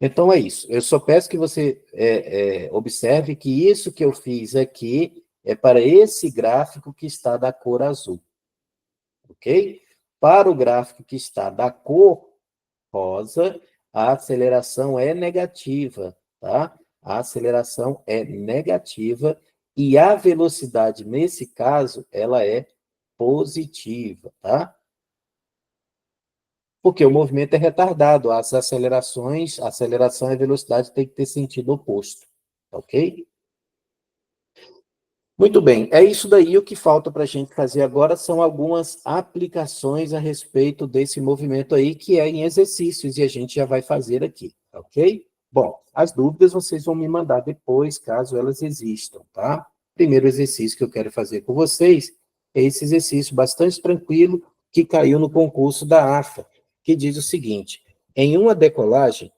Então é isso. Eu só peço que você observe que isso que eu fiz aqui é para esse gráfico que está da cor azul, ok? Para o gráfico que está da cor rosa, a aceleração é negativa, tá? A aceleração é negativa e a velocidade, nesse caso, ela é positiva, tá? Porque o movimento é retardado, as acelerações, a aceleração e a velocidade têm que ter sentido oposto, ok? Muito bem, é isso daí. O que falta para a gente fazer agora são algumas aplicações a respeito desse movimento aí, que é em exercícios, e a gente já vai fazer aqui, ok? Bom, as dúvidas vocês vão me mandar depois, caso elas existam, tá? Primeiro exercício que eu quero fazer com vocês é esse exercício bastante tranquilo que caiu no concurso da AFA, que diz o seguinte: em uma decolagem,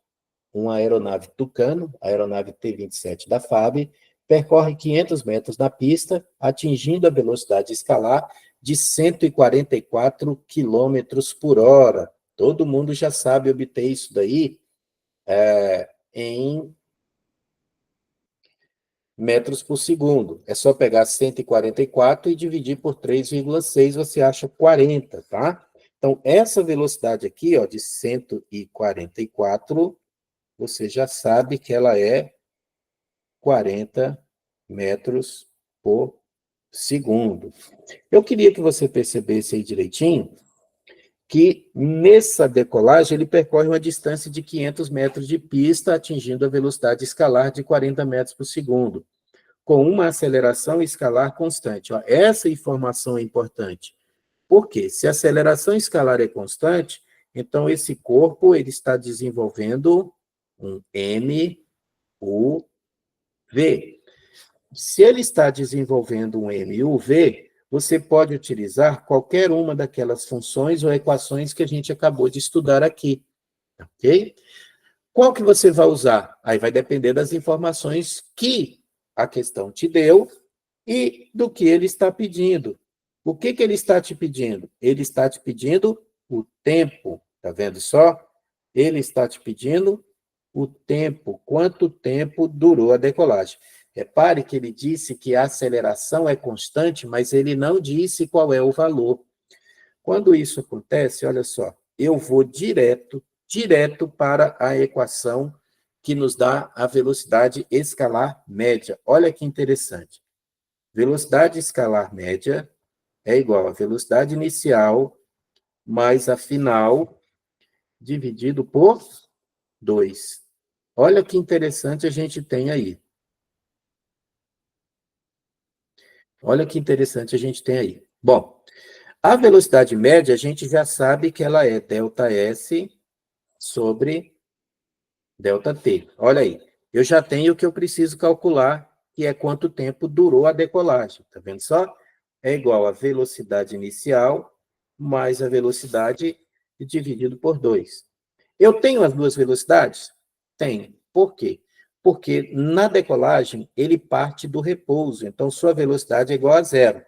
uma aeronave Tucano, a aeronave T-27 da FAB, percorre 500 metros na pista, atingindo a velocidade escalar de 144 quilômetros por hora. Todo mundo já sabe obter isso daí em metros por segundo. É só pegar 144 e dividir por 3,6, você acha 40, tá? Então, essa velocidade aqui, ó, de 144, você já sabe que ela é 40 metros por segundo. Eu queria que você percebesse aí direitinho que nessa decolagem ele percorre uma distância de 500 metros de pista, atingindo a velocidade escalar de 40 metros por segundo, com uma aceleração escalar constante. Ó, essa informação é importante. Por quê? Se a aceleração escalar é constante, então esse corpo ele está desenvolvendo um MUV. Se ele está desenvolvendo um MUV, você pode utilizar qualquer uma daquelas funções ou equações que a gente acabou de estudar aqui, ok? Qual que você vai usar? Aí vai depender das informações que a questão te deu e do que ele está pedindo. O que que ele está te pedindo? Ele está te pedindo o tempo, tá vendo só? Ele está te pedindo o tempo, quanto tempo durou a decolagem. Repare que ele disse que a aceleração é constante, mas ele não disse qual é o valor. Quando isso acontece, olha só, eu vou direto para a equação que nos dá a velocidade escalar média. Olha que interessante. Velocidade escalar média é igual a velocidade inicial mais a final dividido por 2. Olha que interessante a gente tem aí. Olha que interessante a gente tem aí. Bom, a velocidade média, a gente já sabe que ela é ΔS sobre ΔT. Olha aí, eu já tenho o que eu preciso calcular, que é quanto tempo durou a decolagem. Tá vendo só? É igual a velocidade inicial mais a velocidade dividido por 2. Eu tenho as duas velocidades? Tenho. Por quê? Porque na decolagem ele parte do repouso, então sua velocidade é igual a zero.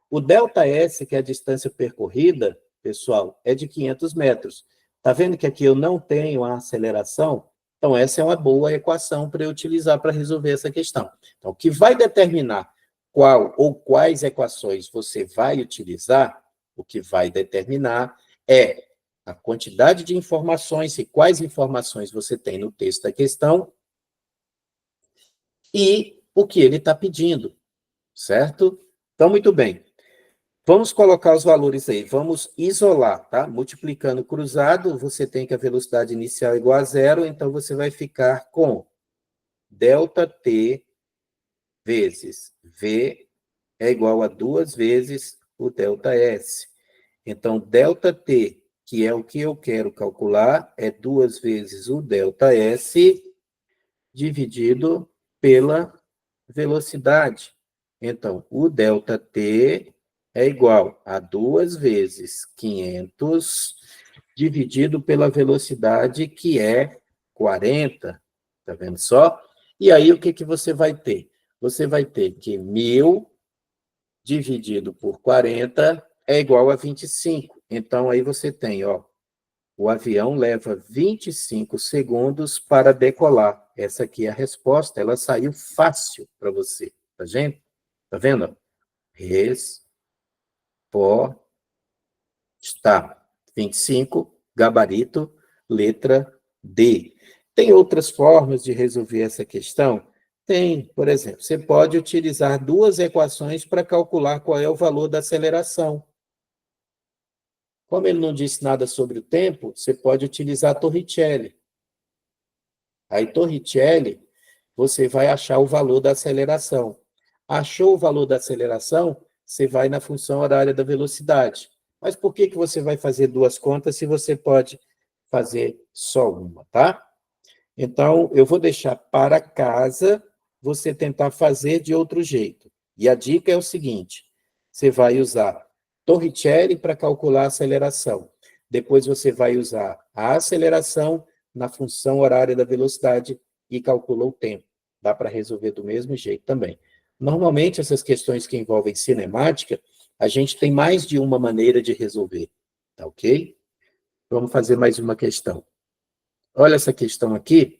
O ΔS, que é a distância percorrida, pessoal, é de 500 metros. Está vendo que aqui eu não tenho a aceleração? Então, essa é uma boa equação para eu utilizar para resolver essa questão. Então, o que vai determinar qual ou quais equações você vai utilizar, o que vai determinar é a quantidade de informações e quais informações você tem no texto da questão e o que ele está pedindo, certo? Então, muito bem. Vamos colocar os valores aí, vamos isolar, tá? Multiplicando cruzado, você tem que a velocidade inicial é igual a zero, então você vai ficar com ΔT vezes V é igual a 2 vezes o ΔS. Então, ΔT, que é o que eu quero calcular, é 2 vezes o ΔS dividido pela velocidade. Então, o ΔT é igual a 2 vezes 500 dividido pela velocidade, que é 40. Tá vendo só? E aí, o que que você vai ter? Você vai ter que 1.000 dividido por 40 é igual a 25. Então, aí você tem, ó, o avião leva 25 segundos para decolar. Essa aqui é a resposta. Ela saiu fácil para você. Tá vendo? Tá vendo? Resposta. 25, gabarito, letra D. Tem outras formas de resolver essa questão? Tem. Por exemplo, você pode utilizar duas equações para calcular qual é o valor da aceleração. Como ele não disse nada sobre o tempo, você pode utilizar a Torricelli. Aí, Torricelli, você vai achar o valor da aceleração. Achou o valor da aceleração, você vai na função horária da velocidade. Mas por que que você vai fazer duas contas se você pode fazer só uma, tá? Então, eu vou deixar para casa você tentar fazer de outro jeito. E a dica é o seguinte: você vai usar Torricelli para calcular a aceleração. Depois você vai usar a aceleração na função horária da velocidade e calcula o tempo. Dá para resolver do mesmo jeito também. Normalmente, essas questões que envolvem cinemática, a gente tem mais de uma maneira de resolver, tá ok? Vamos fazer mais uma questão. Olha essa questão aqui,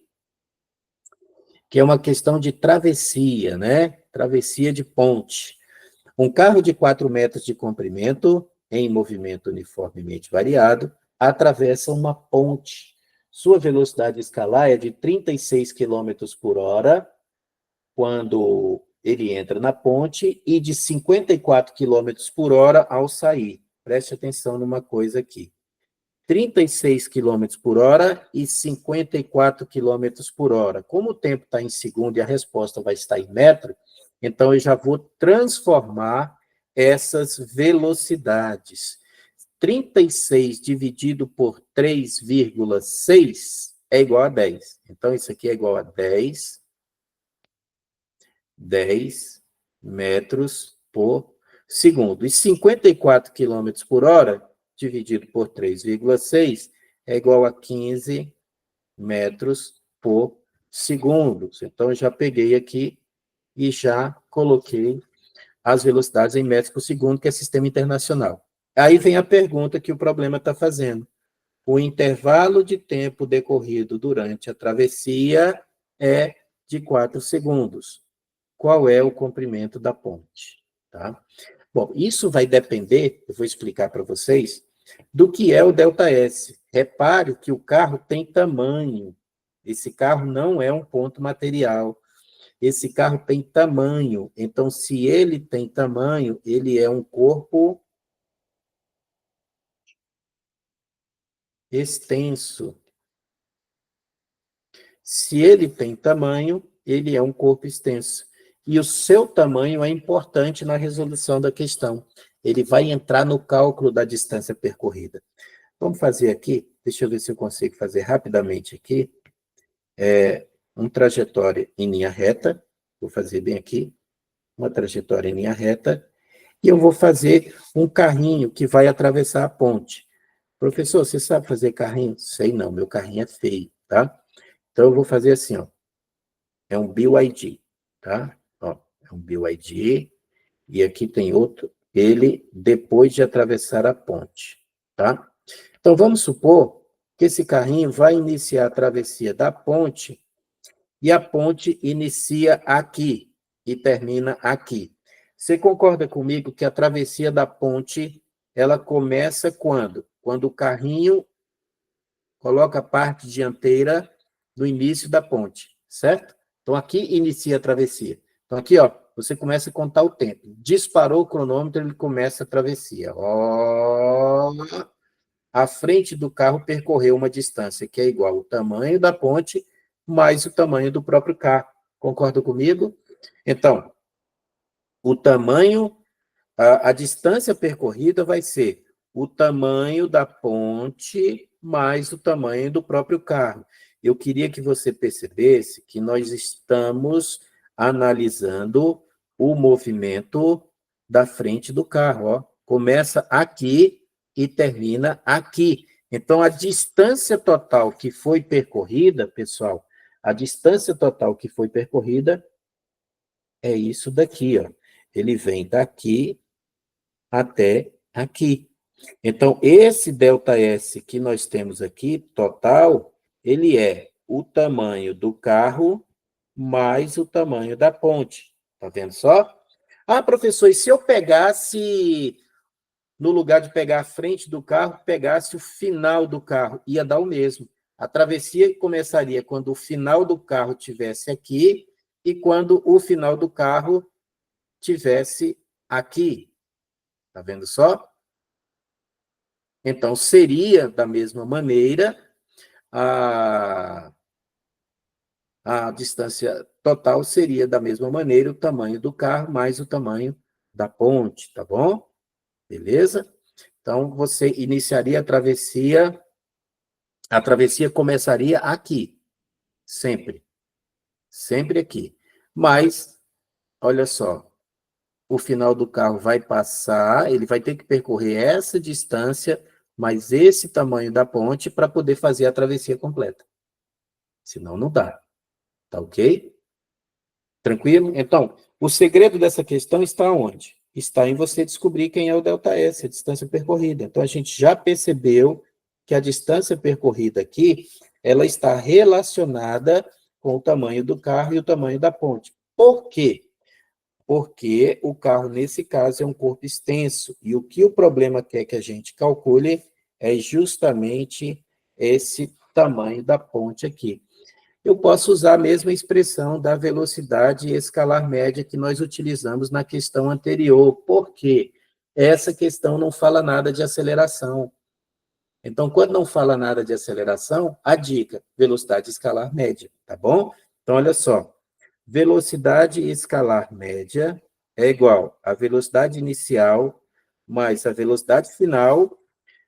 que é uma questão de travessia, né? Travessia de ponte. Um carro de 4 metros de comprimento, em movimento uniformemente variado, atravessa uma ponte. Sua velocidade escalar é de 36 km por hora, quando ele entra na ponte, e de 54 km por hora ao sair. Preste atenção numa coisa aqui. 36 km por hora e 54 km por hora. Como o tempo está em segundo e a resposta vai estar em metro, então eu já vou transformar essas velocidades. 36 dividido por 3,6 é igual a 10. Então, isso aqui é igual a 10 metros por segundo. E 54 km por hora dividido por 3,6 é igual a 15 metros por segundo. Então, eu já peguei aqui e já coloquei as velocidades em metros por segundo, que é sistema internacional. Aí vem a pergunta que o problema está fazendo. O intervalo de tempo decorrido durante a travessia é de 4 segundos. Qual é o comprimento da ponte? Tá? Bom, isso vai depender, eu vou explicar para vocês, do que é o ΔS. Repare que o carro tem tamanho. Esse carro não é um ponto material. Esse carro tem tamanho. Então, se ele tem tamanho, ele é um corpo extenso. Se ele tem tamanho, ele é um corpo extenso. E o seu tamanho é importante na resolução da questão. Ele vai entrar no cálculo da distância percorrida. Vamos fazer aqui, deixa eu ver se eu consigo fazer rapidamente aqui, uma trajetória em linha reta, vou fazer bem aqui, uma trajetória em linha reta, e eu vou fazer um carrinho que vai atravessar a ponte. Professor, você sabe fazer carrinho? Sei não, meu carrinho é feio, tá? Então, eu vou fazer assim, ó, é um BYD, tá? Ó, é um BYD, e aqui tem outro, ele depois de atravessar a ponte, tá? Então, vamos supor que esse carrinho vai iniciar a travessia da ponte, e a ponte inicia aqui e termina aqui. Você concorda comigo que a travessia da ponte, ela começa quando? Quando o carrinho coloca a parte dianteira no início da ponte, certo? Então, aqui inicia a travessia. Então, aqui, ó, você começa a contar o tempo. Disparou o cronômetro, ele começa a travessia. Ó, a frente do carro percorreu uma distância que é igual ao tamanho da ponte mais o tamanho do próprio carro. Concorda comigo? Então, o tamanho, a distância percorrida vai ser o tamanho da ponte mais o tamanho do próprio carro. Eu queria que você percebesse que nós estamos analisando o movimento da frente do carro, ó. Começa aqui e termina aqui. Então, a distância total que foi percorrida, pessoal, a distância total que foi percorrida é isso daqui, ó. Ele vem daqui até aqui. Então, esse ΔS que nós temos aqui, total, ele é o tamanho do carro mais o tamanho da ponte. Tá vendo só? Ah, professor, e se eu pegasse, no lugar de pegar a frente do carro, pegasse o final do carro? Ia dar o mesmo. A travessia começaria quando o final do carro tivesse aqui e quando o final do carro tivesse aqui. Tá vendo só? Então, seria da mesma maneira a distância total seria da mesma maneira o tamanho do carro mais o tamanho da ponte, tá bom? Beleza? Então, você iniciaria a travessia começaria aqui, sempre. Sempre aqui. Mas, olha só, o final do carro vai passar, ele vai ter que percorrer essa distância, mais esse tamanho da ponte, para poder fazer a travessia completa. Senão, não dá. Tá ok? Tranquilo? Então, o segredo dessa questão está onde? Está em você descobrir quem é o ΔS, a distância percorrida. Então, a gente já percebeu que a distância percorrida aqui, ela está relacionada com o tamanho do carro e o tamanho da ponte. Por quê? Porque o carro, nesse caso, é um corpo extenso. E o que o problema quer que a gente calcule é justamente esse tamanho da ponte aqui. Eu posso usar a mesma expressão da velocidade escalar média que nós utilizamos na questão anterior. Por quê? Essa questão não fala nada de aceleração. Então, quando não fala nada de aceleração, a dica, velocidade escalar média, tá bom? Então, olha só, velocidade escalar média é igual a velocidade inicial mais a velocidade final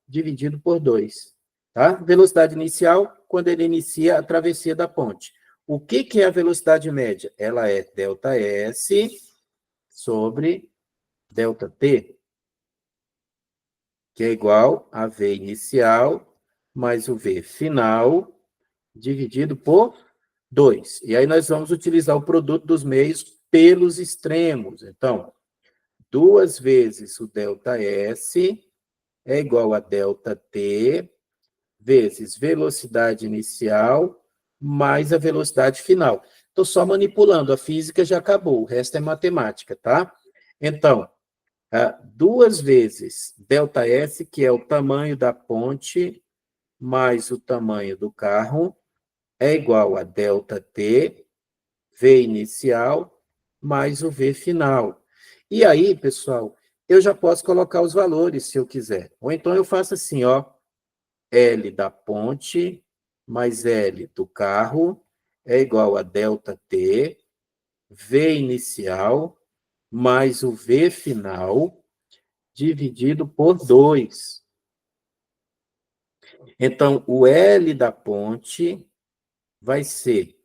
dividido por 2. Tá? Velocidade inicial, quando ele inicia a travessia da ponte. O que é a velocidade média? Ela é ΔS sobre ΔT, que é igual a V inicial mais o V final dividido por 2. E aí nós vamos utilizar o produto dos meios pelos extremos. Então, 2 vezes o ΔS é igual a ΔT vezes velocidade inicial mais a velocidade final. Estou só manipulando, a física já acabou, o resto é matemática, tá? Então, 2 vezes ΔS, que é o tamanho da ponte, mais o tamanho do carro, é igual a ΔT, V inicial, mais o V final. E aí, pessoal, eu já posso colocar os valores, se eu quiser. Ou então eu faço assim, ó, L da ponte mais L do carro é igual a ΔT, V inicial, mais o V final, dividido por 2. Então, o L da ponte vai ser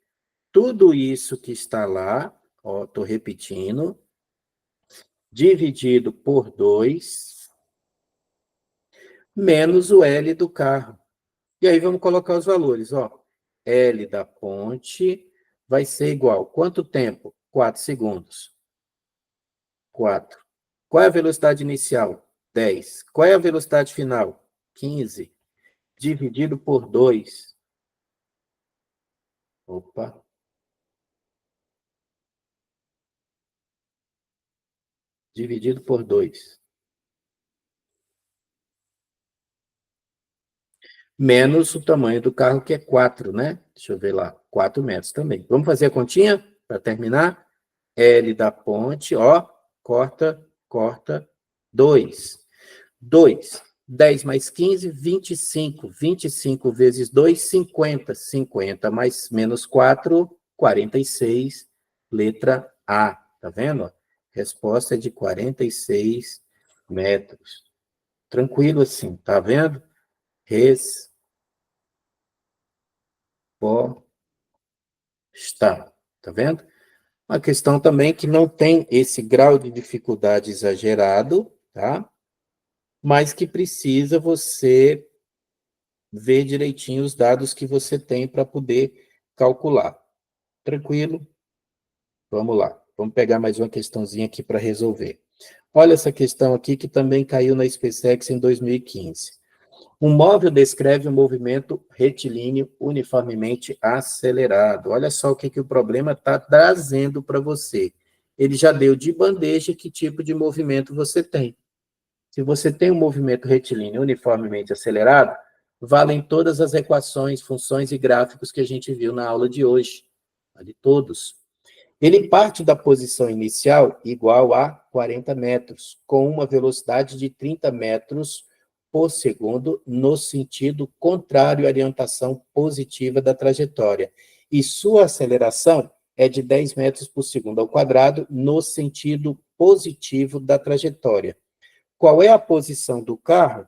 tudo isso que está lá, ó, estou repetindo, dividido por 2, menos o L do carro. E aí vamos colocar os valores, ó. L da ponte vai ser igual. Quanto tempo? 4 segundos. 4. Qual é a velocidade inicial? 10. Qual é a velocidade final? 15. Dividido por 2. Opa. Dividido por 2. Menos o tamanho do carro, que é 4, né? Deixa eu ver lá. 4 metros também. Vamos fazer a continha para terminar? L da ponte, ó. Corta, corta. 2. 2. 10 mais 15, 25. 25 vezes 2, 50. 50 mais menos 4, 46. Letra A, tá vendo? Resposta é de 46 metros. Tranquilo assim, tá vendo? Resposta. Tá vendo? Uma questão também que não tem esse grau de dificuldade exagerado, tá? Mas que precisa você ver direitinho os dados que você tem para poder calcular. Tranquilo? Vamos lá. Vamos pegar mais uma questãozinha aqui para resolver. Olha essa questão aqui que também caiu na SpaceX em 2015. Um móvel descreve um movimento retilíneo uniformemente acelerado. Olha só o que o problema está trazendo para você. Ele já deu de bandeja que tipo de movimento você tem. Se você tem um movimento retilíneo uniformemente acelerado, valem todas as equações, funções e gráficos que a gente viu na aula de hoje. Vale todos. Ele parte da posição inicial igual a 40 metros, com uma velocidade de 30 metros por segundo no sentido contrário à orientação positiva da trajetória. E sua aceleração é de 10 metros por segundo ao quadrado no sentido positivo da trajetória. Qual é a posição do carro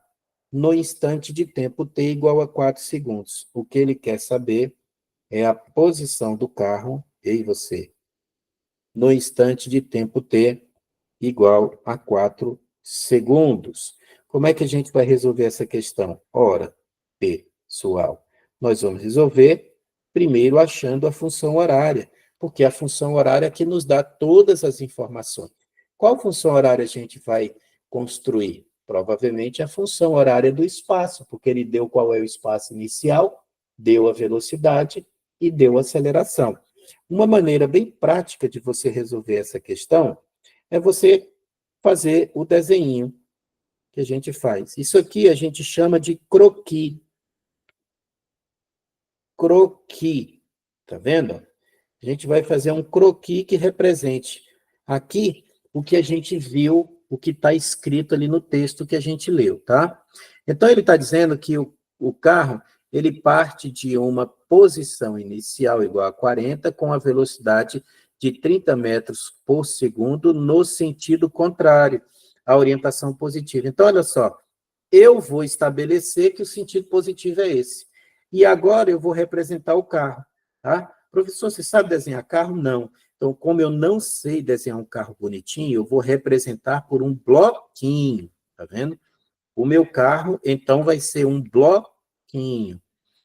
no instante de tempo t igual a 4 segundos? O que ele quer saber é a posição do carro, e você, no instante de tempo t igual a 4 segundos. Como é que a gente vai resolver essa questão? Ora, pessoal, nós vamos resolver primeiro achando a função horária, porque a função horária é que nos dá todas as informações. Qual função horária a gente vai construir? Provavelmente a função horária do espaço, porque ele deu qual é o espaço inicial, deu a velocidade e deu a aceleração. Uma maneira bem prática de você resolver essa questão é você fazer o desenho que a gente faz. Isso aqui a gente chama de croquis. Croquis, tá vendo? A gente vai fazer um croquis que represente aqui o que a gente viu, o que está escrito ali no texto que a gente leu, tá? Então, ele está dizendo que o carro, ele parte de uma posição inicial igual a 40, com a velocidade de 30 metros por segundo no sentido contrário à orientação positiva. Então, olha só, eu vou estabelecer que o sentido positivo é esse. E agora eu vou representar o carro, tá? Professor, você sabe desenhar carro? Não. Então, como eu não sei desenhar um carro bonitinho, eu vou representar por um bloquinho, tá vendo? O meu carro, então, vai ser um bloquinho,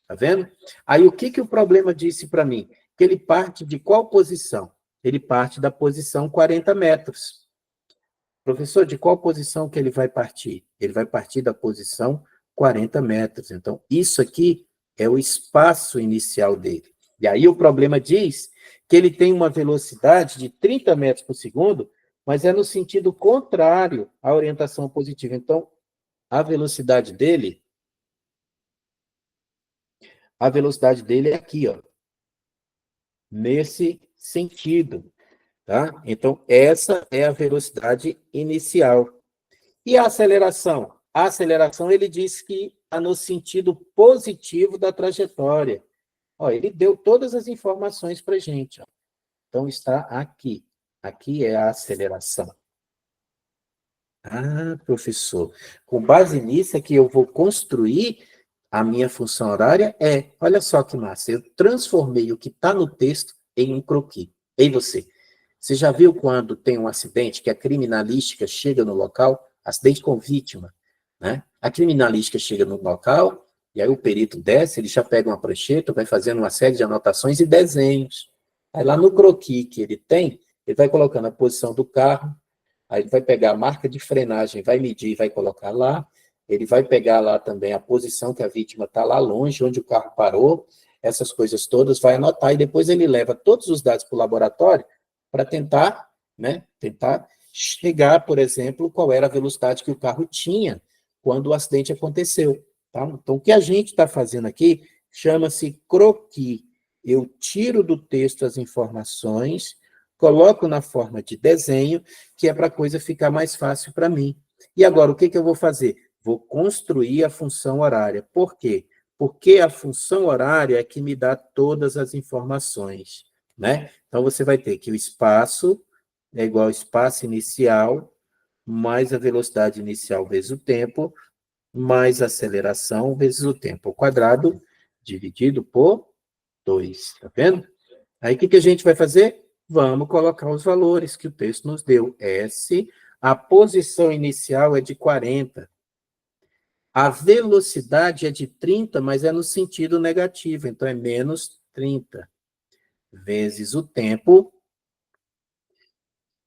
tá vendo? Aí, o que o problema disse para mim? Que ele parte de qual posição? Ele parte da posição 40 metros. Professor, de qual posição que ele vai partir? Ele vai partir da posição 40 metros. Então, isso aqui é o espaço inicial dele. E aí o problema diz que ele tem uma velocidade de 30 metros por segundo, mas é no sentido contrário à orientação positiva. Então, a velocidade dele é aqui, ó, nesse sentido, tá? Então, essa é a velocidade inicial. E a aceleração? A aceleração, ele diz que está no sentido positivo da trajetória. Ó, ele deu todas as informações para a gente. Ó. Então, está aqui. Aqui é a aceleração. Ah, professor, com base nisso é que eu vou construir a minha função horária? Olha só que massa, eu transformei o que está no texto em um croquis. E você? Você já viu quando tem um acidente que a criminalística chega no local, acidente com vítima, né? A criminalística chega no local, e aí o perito desce, ele já pega uma prancheta, vai fazendo uma série de anotações e desenhos. Aí lá no croquis que ele tem, ele vai colocando a posição do carro, aí ele vai pegar a marca de frenagem, vai medir e vai colocar lá, ele vai pegar lá também a posição que a vítima está lá longe, onde o carro parou, essas coisas todas, vai anotar, e depois ele leva todos os dados para o laboratório para tentar, né, tentar chegar, por exemplo, qual era a velocidade que o carro tinha quando o acidente aconteceu. Tá? Então, o que a gente está fazendo aqui chama-se croquis. Eu tiro do texto as informações, coloco na forma de desenho, que é para a coisa ficar mais fácil para mim. E agora, o que eu vou fazer? Vou construir a função horária. Por quê? Porque a função horária é que me dá todas as informações. né? Então, você vai ter que o espaço é igual ao espaço inicial, mais a velocidade inicial vezes o tempo, mais a aceleração vezes o tempo ao quadrado, dividido por 2, tá vendo? Aí, o que a gente vai fazer? Vamos colocar os valores que o texto nos deu. S, a posição inicial é de 40. A velocidade é de 30, mas é no sentido negativo, então é menos 30, vezes o tempo,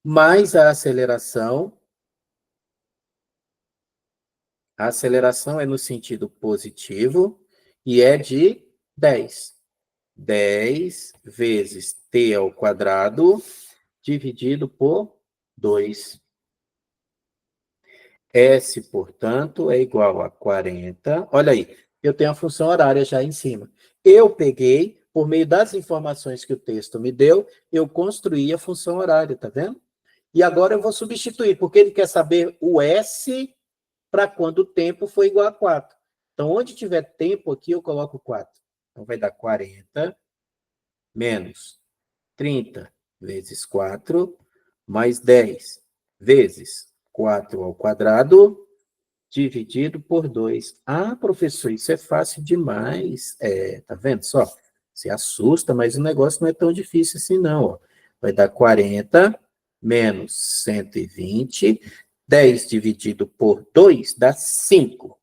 mais a aceleração. A aceleração é no sentido positivo e é de 10. 10 vezes t ao quadrado dividido por 2. S, portanto, é igual a 40. Olha aí, eu tenho a função horária já em cima. Eu peguei, por meio das informações que o texto me deu, eu construí a função horária, tá vendo? E agora eu vou substituir, porque ele quer saber o S para quando o tempo for igual a 4. Então, onde tiver tempo aqui, eu coloco 4. Então, vai dar 40 menos 30 vezes 4, mais 10 vezes 4 ao quadrado, dividido por 2. Ah, professor, isso é fácil demais. Tá vendo só? Se assusta, mas o negócio não é tão difícil assim, não. Ó. Vai dar 40 menos 120. 10 dividido por 2 dá 5.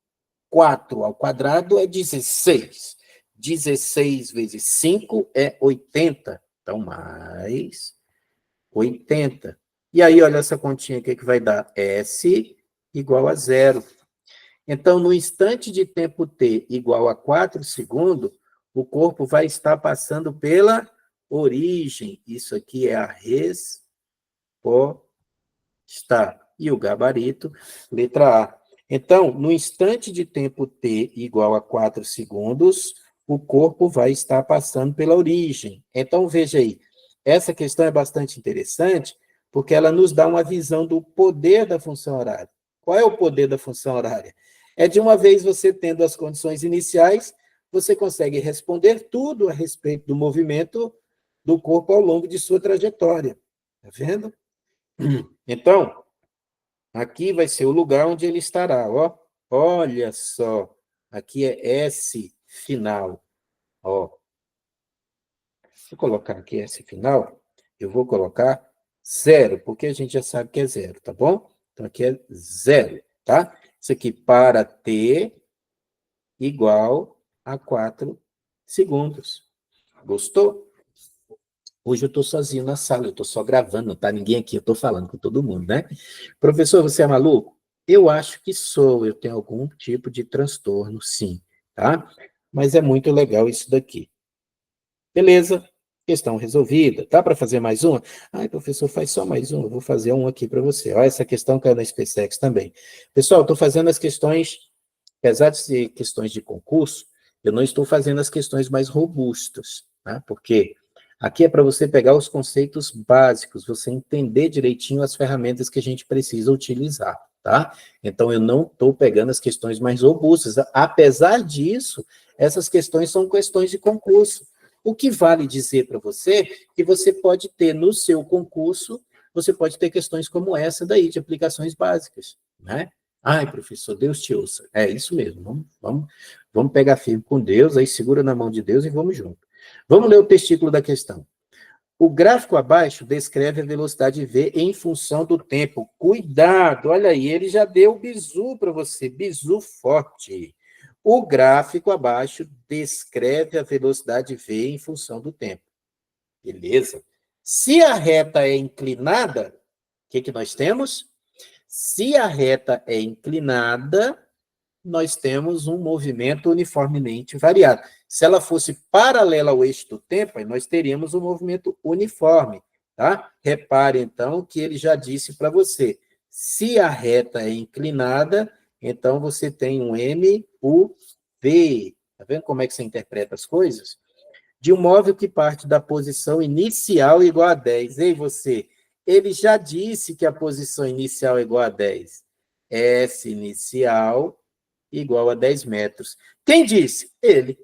4 ao quadrado é 16. 16 vezes 5 é 80. Então, mais 80. E aí, olha essa continha aqui que vai dar S igual a 0. Então, no instante de tempo t igual a 4 segundos, o corpo vai estar passando pela origem. Isso aqui é a resposta. E o gabarito, letra A. Então, no instante de tempo t igual a 4 segundos, o corpo vai estar passando pela origem. Então, veja aí, essa questão é bastante interessante, porque ela nos dá uma visão do poder da função horária. Qual é o poder da função horária? É de uma vez você tendo as condições iniciais, você consegue responder tudo a respeito do movimento do corpo ao longo de sua trajetória. Tá vendo? Então, aqui vai ser o lugar onde ele estará, ó. Olha só, aqui é S final, ó. Se eu colocar aqui S final, eu vou colocar 0, porque a gente já sabe que é 0, tá bom? Então, aqui é 0, tá? Isso aqui para t igual a 4 segundos. Gostou? Hoje eu estou sozinho na sala, eu estou só gravando, não está ninguém aqui, eu estou falando com todo mundo, né? Professor, você é maluco? Eu acho que sou, eu tenho algum tipo de transtorno, sim, tá? Mas é muito legal isso daqui. Beleza, questão resolvida. Tá para fazer mais uma? Ai, professor, faz só mais uma, eu vou fazer um aqui para você. Olha, essa questão caiu na SpaceX também. Pessoal, estou fazendo as questões, apesar de ser questões de concurso, eu não estou fazendo as questões mais robustas, tá? Porque aqui é para você pegar os conceitos básicos, você entender direitinho as ferramentas que a gente precisa utilizar, tá? Então, eu não estou pegando as questões mais robustas. Apesar disso, essas questões são questões de concurso. O que vale dizer para você que você pode ter no seu concurso, você pode ter questões como essa daí, de aplicações básicas, né? Ai, professor, Deus te ouça. É isso mesmo, vamos pegar firme com Deus, aí segura na mão de Deus e vamos junto. Vamos ler o testículo da questão. O gráfico abaixo descreve a velocidade v em função do tempo. Cuidado, olha aí, ele já deu bizu para você, bizu forte. O gráfico abaixo descreve a velocidade v em função do tempo. Beleza? Se a reta é inclinada, o que nós temos? Se a reta é inclinada, nós temos um movimento uniformemente variado. Se ela fosse paralela ao eixo do tempo, aí nós teríamos um movimento uniforme, tá? Repare, então, que ele já disse para você, se a reta é inclinada, então você tem um MUV. Tá vendo como é que você interpreta as coisas? De um móvel que parte da posição inicial igual a 10. Ei, você, ele já disse que a posição inicial é igual a 10. S inicial igual a 10 metros. Quem disse? Ele.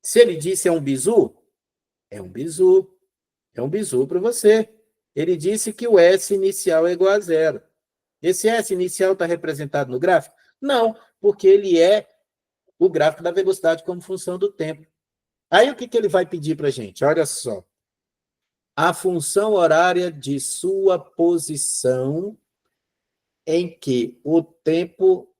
Se ele disse é um bizu, É um bizu. É um bizu para você. Ele disse que o S inicial é igual a zero. Esse S inicial está representado no gráfico? Não, porque ele é o gráfico da velocidade como função do tempo. Aí o que ele vai pedir para a gente? Olha só. A função horária de sua posição em que o tempo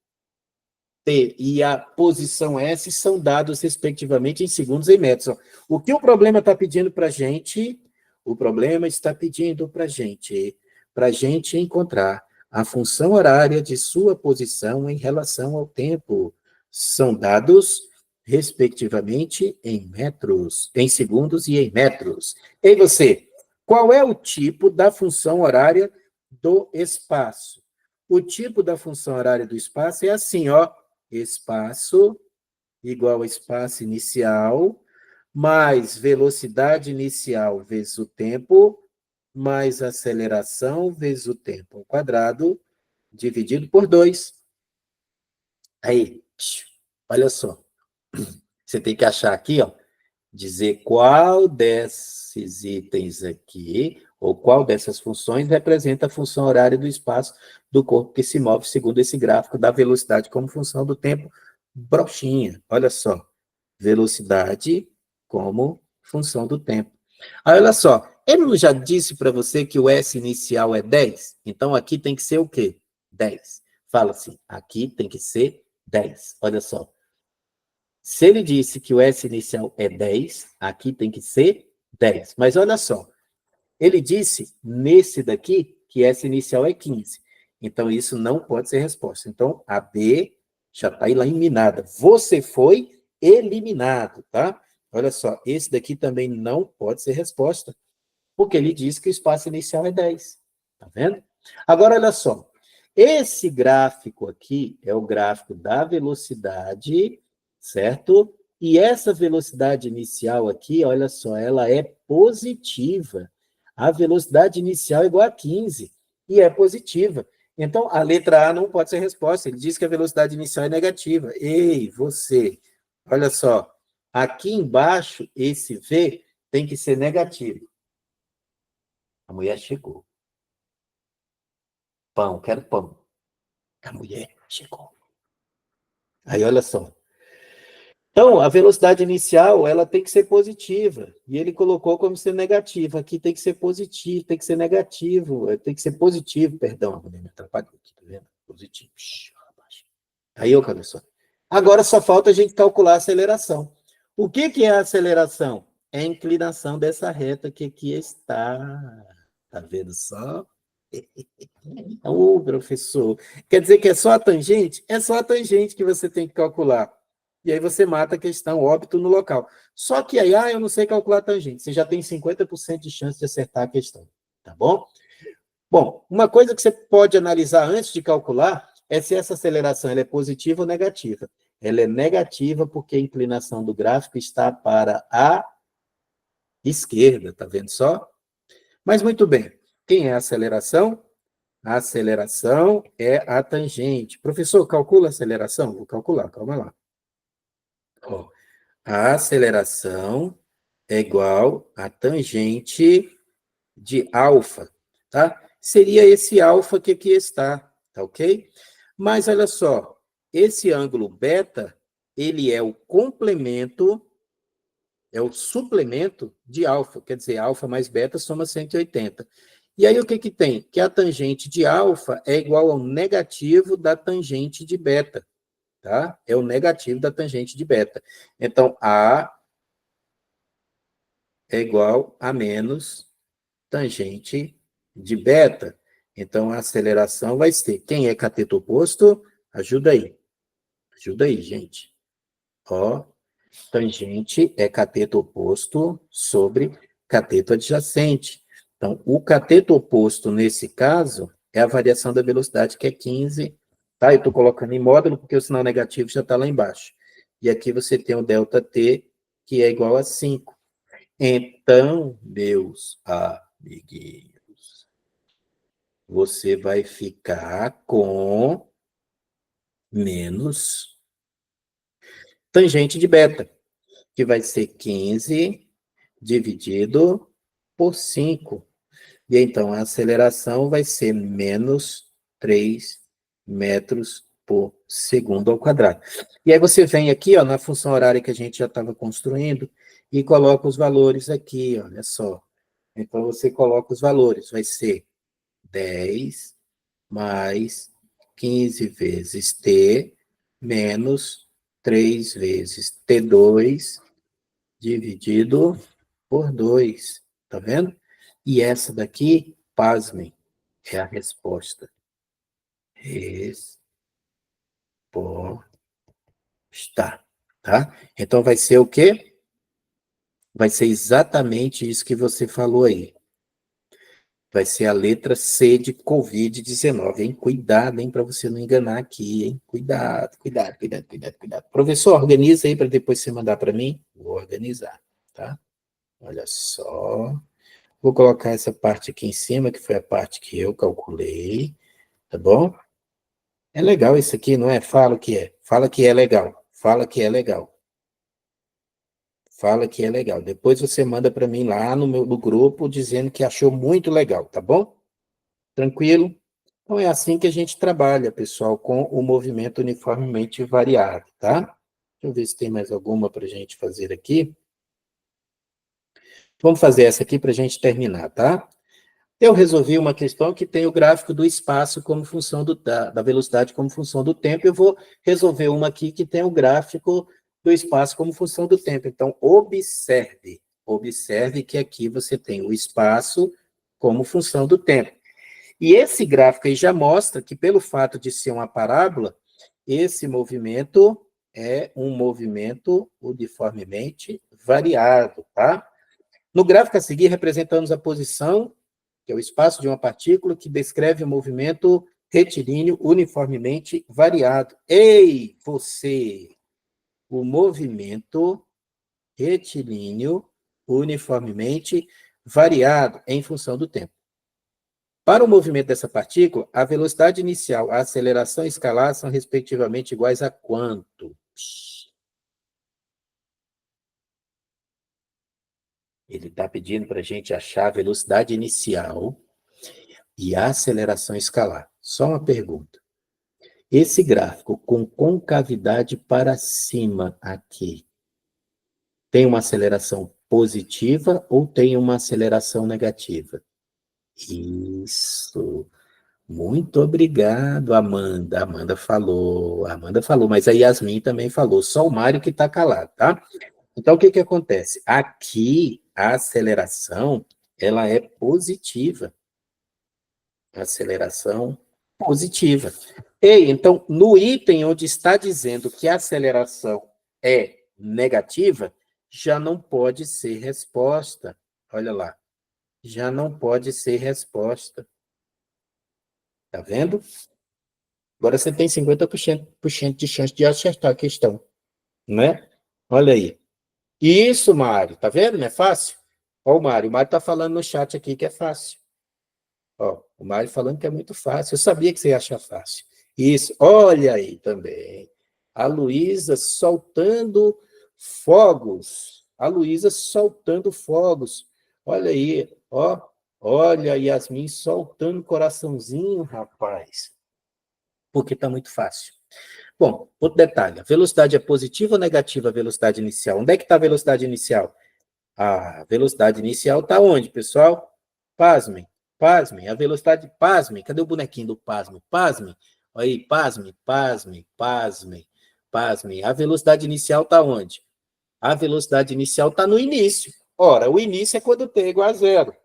T e a posição S são dados, respectivamente, em segundos e em metros. O que o problema está pedindo para a gente? O problema está pedindo para a gente encontrar a função horária de sua posição em relação ao tempo. São dados, respectivamente, em metros, em segundos e em metros. E você, qual é o tipo da função horária do espaço? O tipo da função horária do espaço é assim, ó, espaço igual a espaço inicial, mais velocidade inicial vezes o tempo, mais aceleração vezes o tempo ao quadrado, dividido por 2. Aí, olha só. Você tem que achar aqui, ó, dizer qual desses itens aqui, ou qual dessas funções representa a função horária do espaço do corpo que se move segundo esse gráfico da velocidade como função do tempo, broxinha. Olha só, velocidade como função do tempo. Aí, olha só, ele não já disse para você que o S inicial é 10? Então, aqui tem que ser o quê? 10. Fala assim, aqui tem que ser 10. Olha só. Se ele disse que o S inicial é 10, aqui tem que ser 10. Mas olha só, ele disse nesse daqui que S inicial é 15. Então, isso não pode ser resposta. Então, a B já está eliminada. Você foi eliminado, tá? Olha só, esse daqui também não pode ser resposta, porque ele disse que o espaço inicial é 10. Tá vendo? Agora, olha só. Esse gráfico aqui é o gráfico da velocidade, certo? E essa velocidade inicial aqui, olha só, ela é positiva. A velocidade inicial é igual a 15 e é positiva. Então, a letra A não pode ser resposta. Ele diz que a velocidade inicial é negativa. Ei, você, olha só. Aqui embaixo, esse V tem que ser negativo. A mulher chegou. Pão, quero pão. A mulher chegou. Aí, olha só. Então, a velocidade inicial, ela tem que ser positiva. E ele colocou como ser negativa. Aqui tem que ser positivo, tem que ser negativo. Tem que ser positivo, perdão. A mulher me atrapalhou aqui, tá vendo? Positivo. Aí, olha só. Agora só falta a gente calcular a aceleração. O que é a aceleração? É a inclinação dessa reta que aqui está. Tá vendo só? Ô, professor, quer dizer que é só a tangente? É só a tangente que você tem que calcular. E aí você mata a questão óbito no local. Só que aí, eu não sei calcular a tangente. Você já tem 50% de chance de acertar a questão. Tá bom? Bom, uma coisa que você pode analisar antes de calcular é se essa aceleração ela é positiva ou negativa. Ela é negativa porque a inclinação do gráfico está para a esquerda, tá vendo só? Mas muito bem. Quem é a aceleração? A aceleração é a tangente. Professor, calcula a aceleração? Vou calcular, calma lá. Ó, a aceleração é igual a tangente de alfa, tá? Seria esse alfa que aqui está, tá ok? Mas olha só, esse ângulo beta, ele é o complemento, é o suplemento de alfa, quer dizer, alfa mais beta soma 180. E aí o que tem? Que a tangente de alfa é igual ao negativo da tangente de beta, tá? É o negativo da tangente de beta. Então, A é igual a menos tangente de beta. Então, a aceleração vai ser. Quem é cateto oposto? Ajuda aí. Ajuda aí, gente. Ó, tangente é cateto oposto sobre cateto adjacente. Então, o cateto oposto, nesse caso, é a variação da velocidade, que é 15. Tá? Eu estou colocando em módulo, porque o sinal negativo já está lá embaixo. E aqui você tem o ΔT, que é igual a 5. Então, meus amiguinhos, você vai ficar com menos tangente de beta, que vai ser 15 dividido por 5. E então a aceleração vai ser menos 3 metros por segundo ao quadrado. E aí você vem aqui, ó, na função horária que a gente já estava construindo, e coloca os valores aqui, olha só. Então você coloca os valores, vai ser 10 mais 15 vezes T menos 3 vezes T2 dividido por 2. Tá vendo? E essa daqui, pasmem, é a resposta. Resposta. Tá? Então vai ser o quê? Vai ser exatamente isso que você falou aí. Vai ser a letra C de Covid-19, hein? Cuidado, hein, para você não enganar aqui, hein? Cuidado, cuidado, cuidado, cuidado, cuidado. Professor, organiza aí para depois você mandar para mim. Vou organizar, tá? Olha só. Vou colocar essa parte aqui em cima, que foi a parte que eu calculei, tá bom? É legal isso aqui, não é? Fala que é. Fala que é legal. Fala que é legal. Fala que é legal. Depois você manda para mim lá no grupo dizendo que achou muito legal, tá bom? Tranquilo? Então é assim que a gente trabalha, pessoal, com o movimento uniformemente variado, tá? Deixa eu ver se tem mais alguma para a gente fazer aqui. Vamos fazer essa aqui para a gente terminar, tá? Eu resolvi uma questão que tem o gráfico do espaço como função da velocidade como função do tempo. Eu vou resolver uma aqui que tem o gráfico do espaço como função do tempo. Então, observe que aqui você tem o espaço como função do tempo. E esse gráfico aí já mostra que, pelo fato de ser uma parábola, esse movimento é um movimento uniformemente variado, tá? No gráfico a seguir, representamos a posição, que é o espaço de uma partícula, que descreve o movimento retilíneo uniformemente variado. Ei, você! O movimento retilíneo uniformemente variado em função do tempo. Para o movimento dessa partícula, a velocidade inicial, a aceleração escalar são respectivamente iguais a quanto? Ele está pedindo para a gente achar a velocidade inicial e a aceleração escalar. Só uma pergunta. Esse gráfico com concavidade para cima aqui, tem uma aceleração positiva ou tem uma aceleração negativa? Isso. Muito obrigado, Amanda. Amanda falou, mas a Yasmin também falou. Só o Mário que está calado, tá? Então, o que que acontece? Aqui, a aceleração, ela é positiva. Aceleração positiva. Ei, então, no item onde está dizendo que a aceleração é negativa, já não pode ser resposta. Olha lá. Já não pode ser resposta. Tá vendo? Agora você tem 50% de chance de acertar a questão, né? Olha aí. Isso, Mário. Tá vendo? Não é fácil? Ó, o Mário. O Mário tá falando no chat aqui que é fácil. Ó, o Mário falando que é muito fácil. Eu sabia que você ia achar fácil. Isso. Olha aí também. A Luísa soltando fogos. A Luísa soltando fogos. Olha aí, ó. Olha a Yasmin soltando coraçãozinho, rapaz. Porque tá muito fácil. Bom, outro detalhe, a velocidade é positiva ou negativa a velocidade inicial? Onde é que está a velocidade inicial? A velocidade inicial está onde, pessoal? Pasmem, pasmem, a velocidade, pasmem, cadê o bonequinho do pasmem? Pasmem, aí, pasmem, pasmem, pasmem, pasmem. A velocidade inicial está onde? A velocidade inicial está no início. Ora, o início é quando t é igual a zero.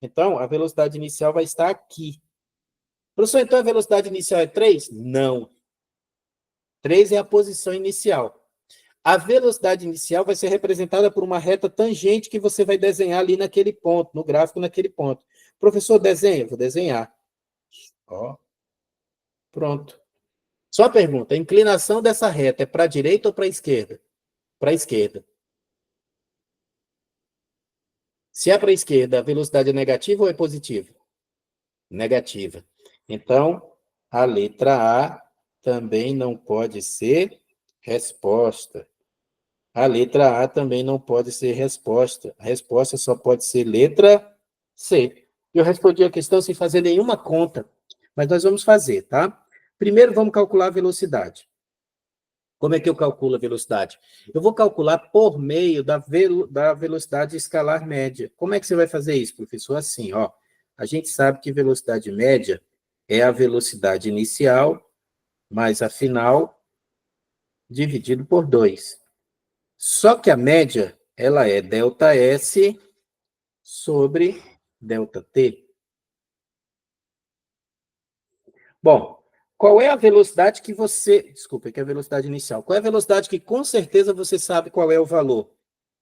Então, a velocidade inicial vai estar aqui. Professor, então a velocidade inicial é 3? Não. 3 é a posição inicial. A velocidade inicial vai ser representada por uma reta tangente que você vai desenhar ali naquele ponto, no gráfico naquele ponto. Professor, desenha? Vou desenhar. Ó, pronto. Só a pergunta, a inclinação dessa reta é para a direita ou para a esquerda? Para a esquerda. Se é para a esquerda, a velocidade é negativa ou é positiva? Negativa. Então, a letra A também não pode ser resposta. A letra A também não pode ser resposta. A resposta só pode ser letra C. Eu respondi a questão sem fazer nenhuma conta, mas nós vamos fazer, tá? Primeiro, vamos calcular a velocidade. Como é que eu calculo a velocidade? Eu vou calcular por meio da velocidade escalar média. Como é que você vai fazer isso, professor? Assim, ó. A gente sabe que velocidade média é a velocidade inicial mais a final dividido por 2. Só que a média, ela é ΔS sobre ΔT. Bom, qual é a velocidade que você... Desculpa, que é a velocidade inicial. Qual é a velocidade que com certeza você sabe qual é o valor?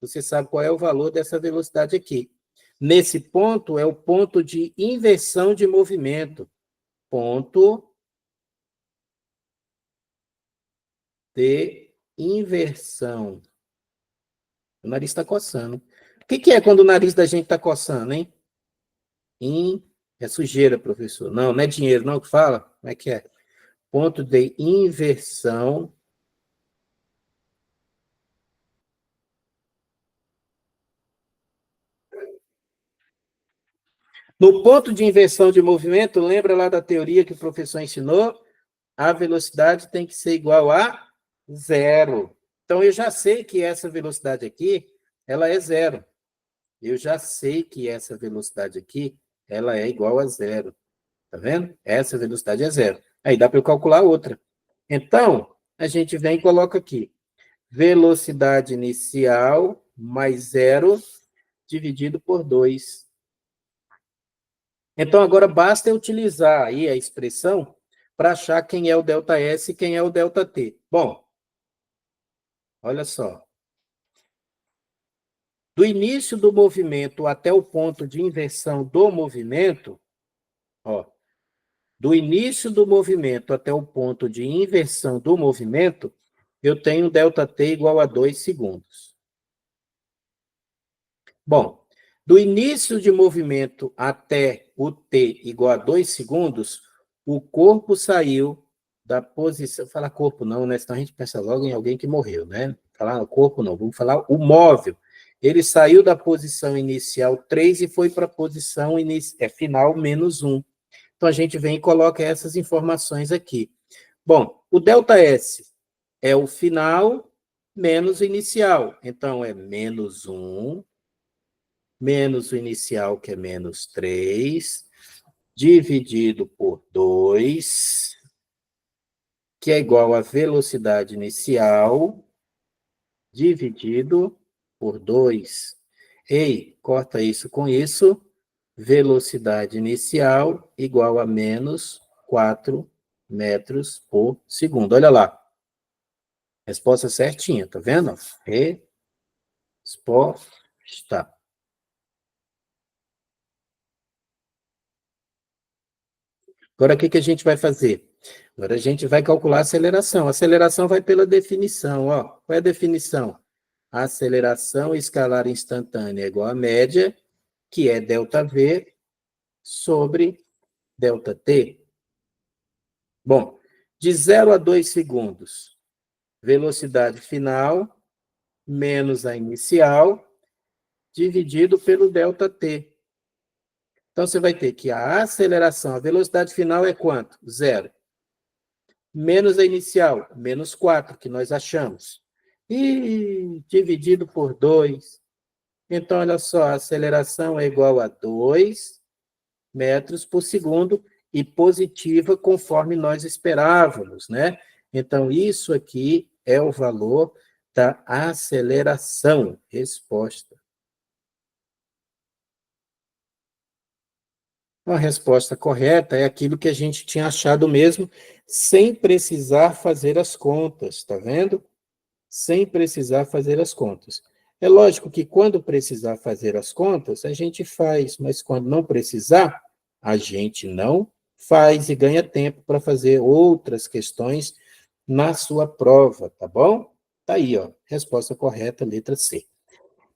Você sabe qual é o valor dessa velocidade aqui. Nesse ponto, é o ponto de inversão de movimento. Ponto de inversão. O nariz está coçando. O que é quando o nariz da gente está coçando, hein? É sujeira, professor. Não, não é dinheiro, não que fala? Como é que é? Ponto de inversão. No ponto de inversão de movimento, lembra lá da teoria que o professor ensinou? A velocidade tem que ser igual a zero. Então, eu já sei que essa velocidade aqui, ela é zero. Eu já sei que essa velocidade aqui, ela é igual a zero. Tá vendo? Essa velocidade é zero. Aí dá para eu calcular outra. Então, a gente vem e coloca aqui. Velocidade inicial mais zero dividido por 2. Então, agora basta eu utilizar aí a expressão para achar quem é o ΔS e quem é o ΔT. Bom, olha só. Do início do movimento até o ponto de inversão do movimento, ó, do início do movimento até o ponto de inversão do movimento, eu tenho ΔT igual a 2 segundos. Bom, do início de movimento até o T igual a 2 segundos, o corpo saiu da posição... Falar corpo não, né? Senão a gente pensa logo em alguém que morreu, né? Falar corpo não, vamos falar o móvel. Ele saiu da posição inicial 3 e foi para a posição final menos 1. Então, a gente vem e coloca essas informações aqui. Bom, o ΔS é o final menos o inicial. Então, é menos 1, menos o inicial, que é menos 3, dividido por 2, que é igual a velocidade inicial, dividido por 2. Ei, corta isso com isso. Velocidade inicial igual a menos 4 metros por segundo. Olha lá. Resposta certinha, tá vendo? Resposta. Agora, o que a gente vai fazer? Agora, a gente vai calcular a aceleração. A aceleração vai pela definição. Ó. Qual é a definição? A aceleração escalar instantânea é igual a média, que é ΔV, sobre ΔT. Bom, de 0 a 2 segundos, velocidade final menos a inicial, dividido pelo ΔT. Então, você vai ter que a aceleração, a velocidade final é quanto? 0. Menos a inicial, menos 4, que nós achamos. E dividido por 2. Então, olha só, a aceleração é igual a 2 metros por segundo e positiva conforme nós esperávamos, né? Então, isso aqui é o valor da aceleração. Resposta. A resposta correta é aquilo que a gente tinha achado mesmo, sem precisar fazer as contas, tá vendo? Sem precisar fazer as contas. É lógico que quando precisar fazer as contas, a gente faz, mas quando não precisar, a gente não faz e ganha tempo para fazer outras questões na sua prova, tá bom? Tá aí, ó, resposta correta, letra C.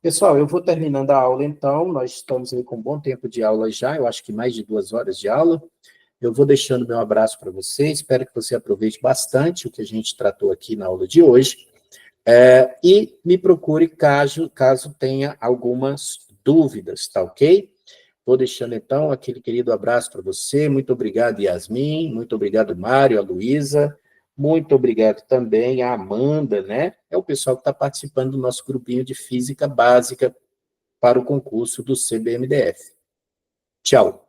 Pessoal, eu vou terminando a aula, então. Nós estamos aí com um bom tempo de aula já, eu acho que mais de 2 horas de aula. Eu vou deixando meu abraço para você, espero que você aproveite bastante o que a gente tratou aqui na aula de hoje. E me procure caso tenha algumas dúvidas, tá ok? Vou deixando, então, aquele querido abraço para você. Muito obrigado, Yasmin. Muito obrigado, Mário, a Luísa. Muito obrigado também a Amanda, né? É o pessoal que está participando do nosso grupinho de Física Básica para o concurso do CBMDF. Tchau.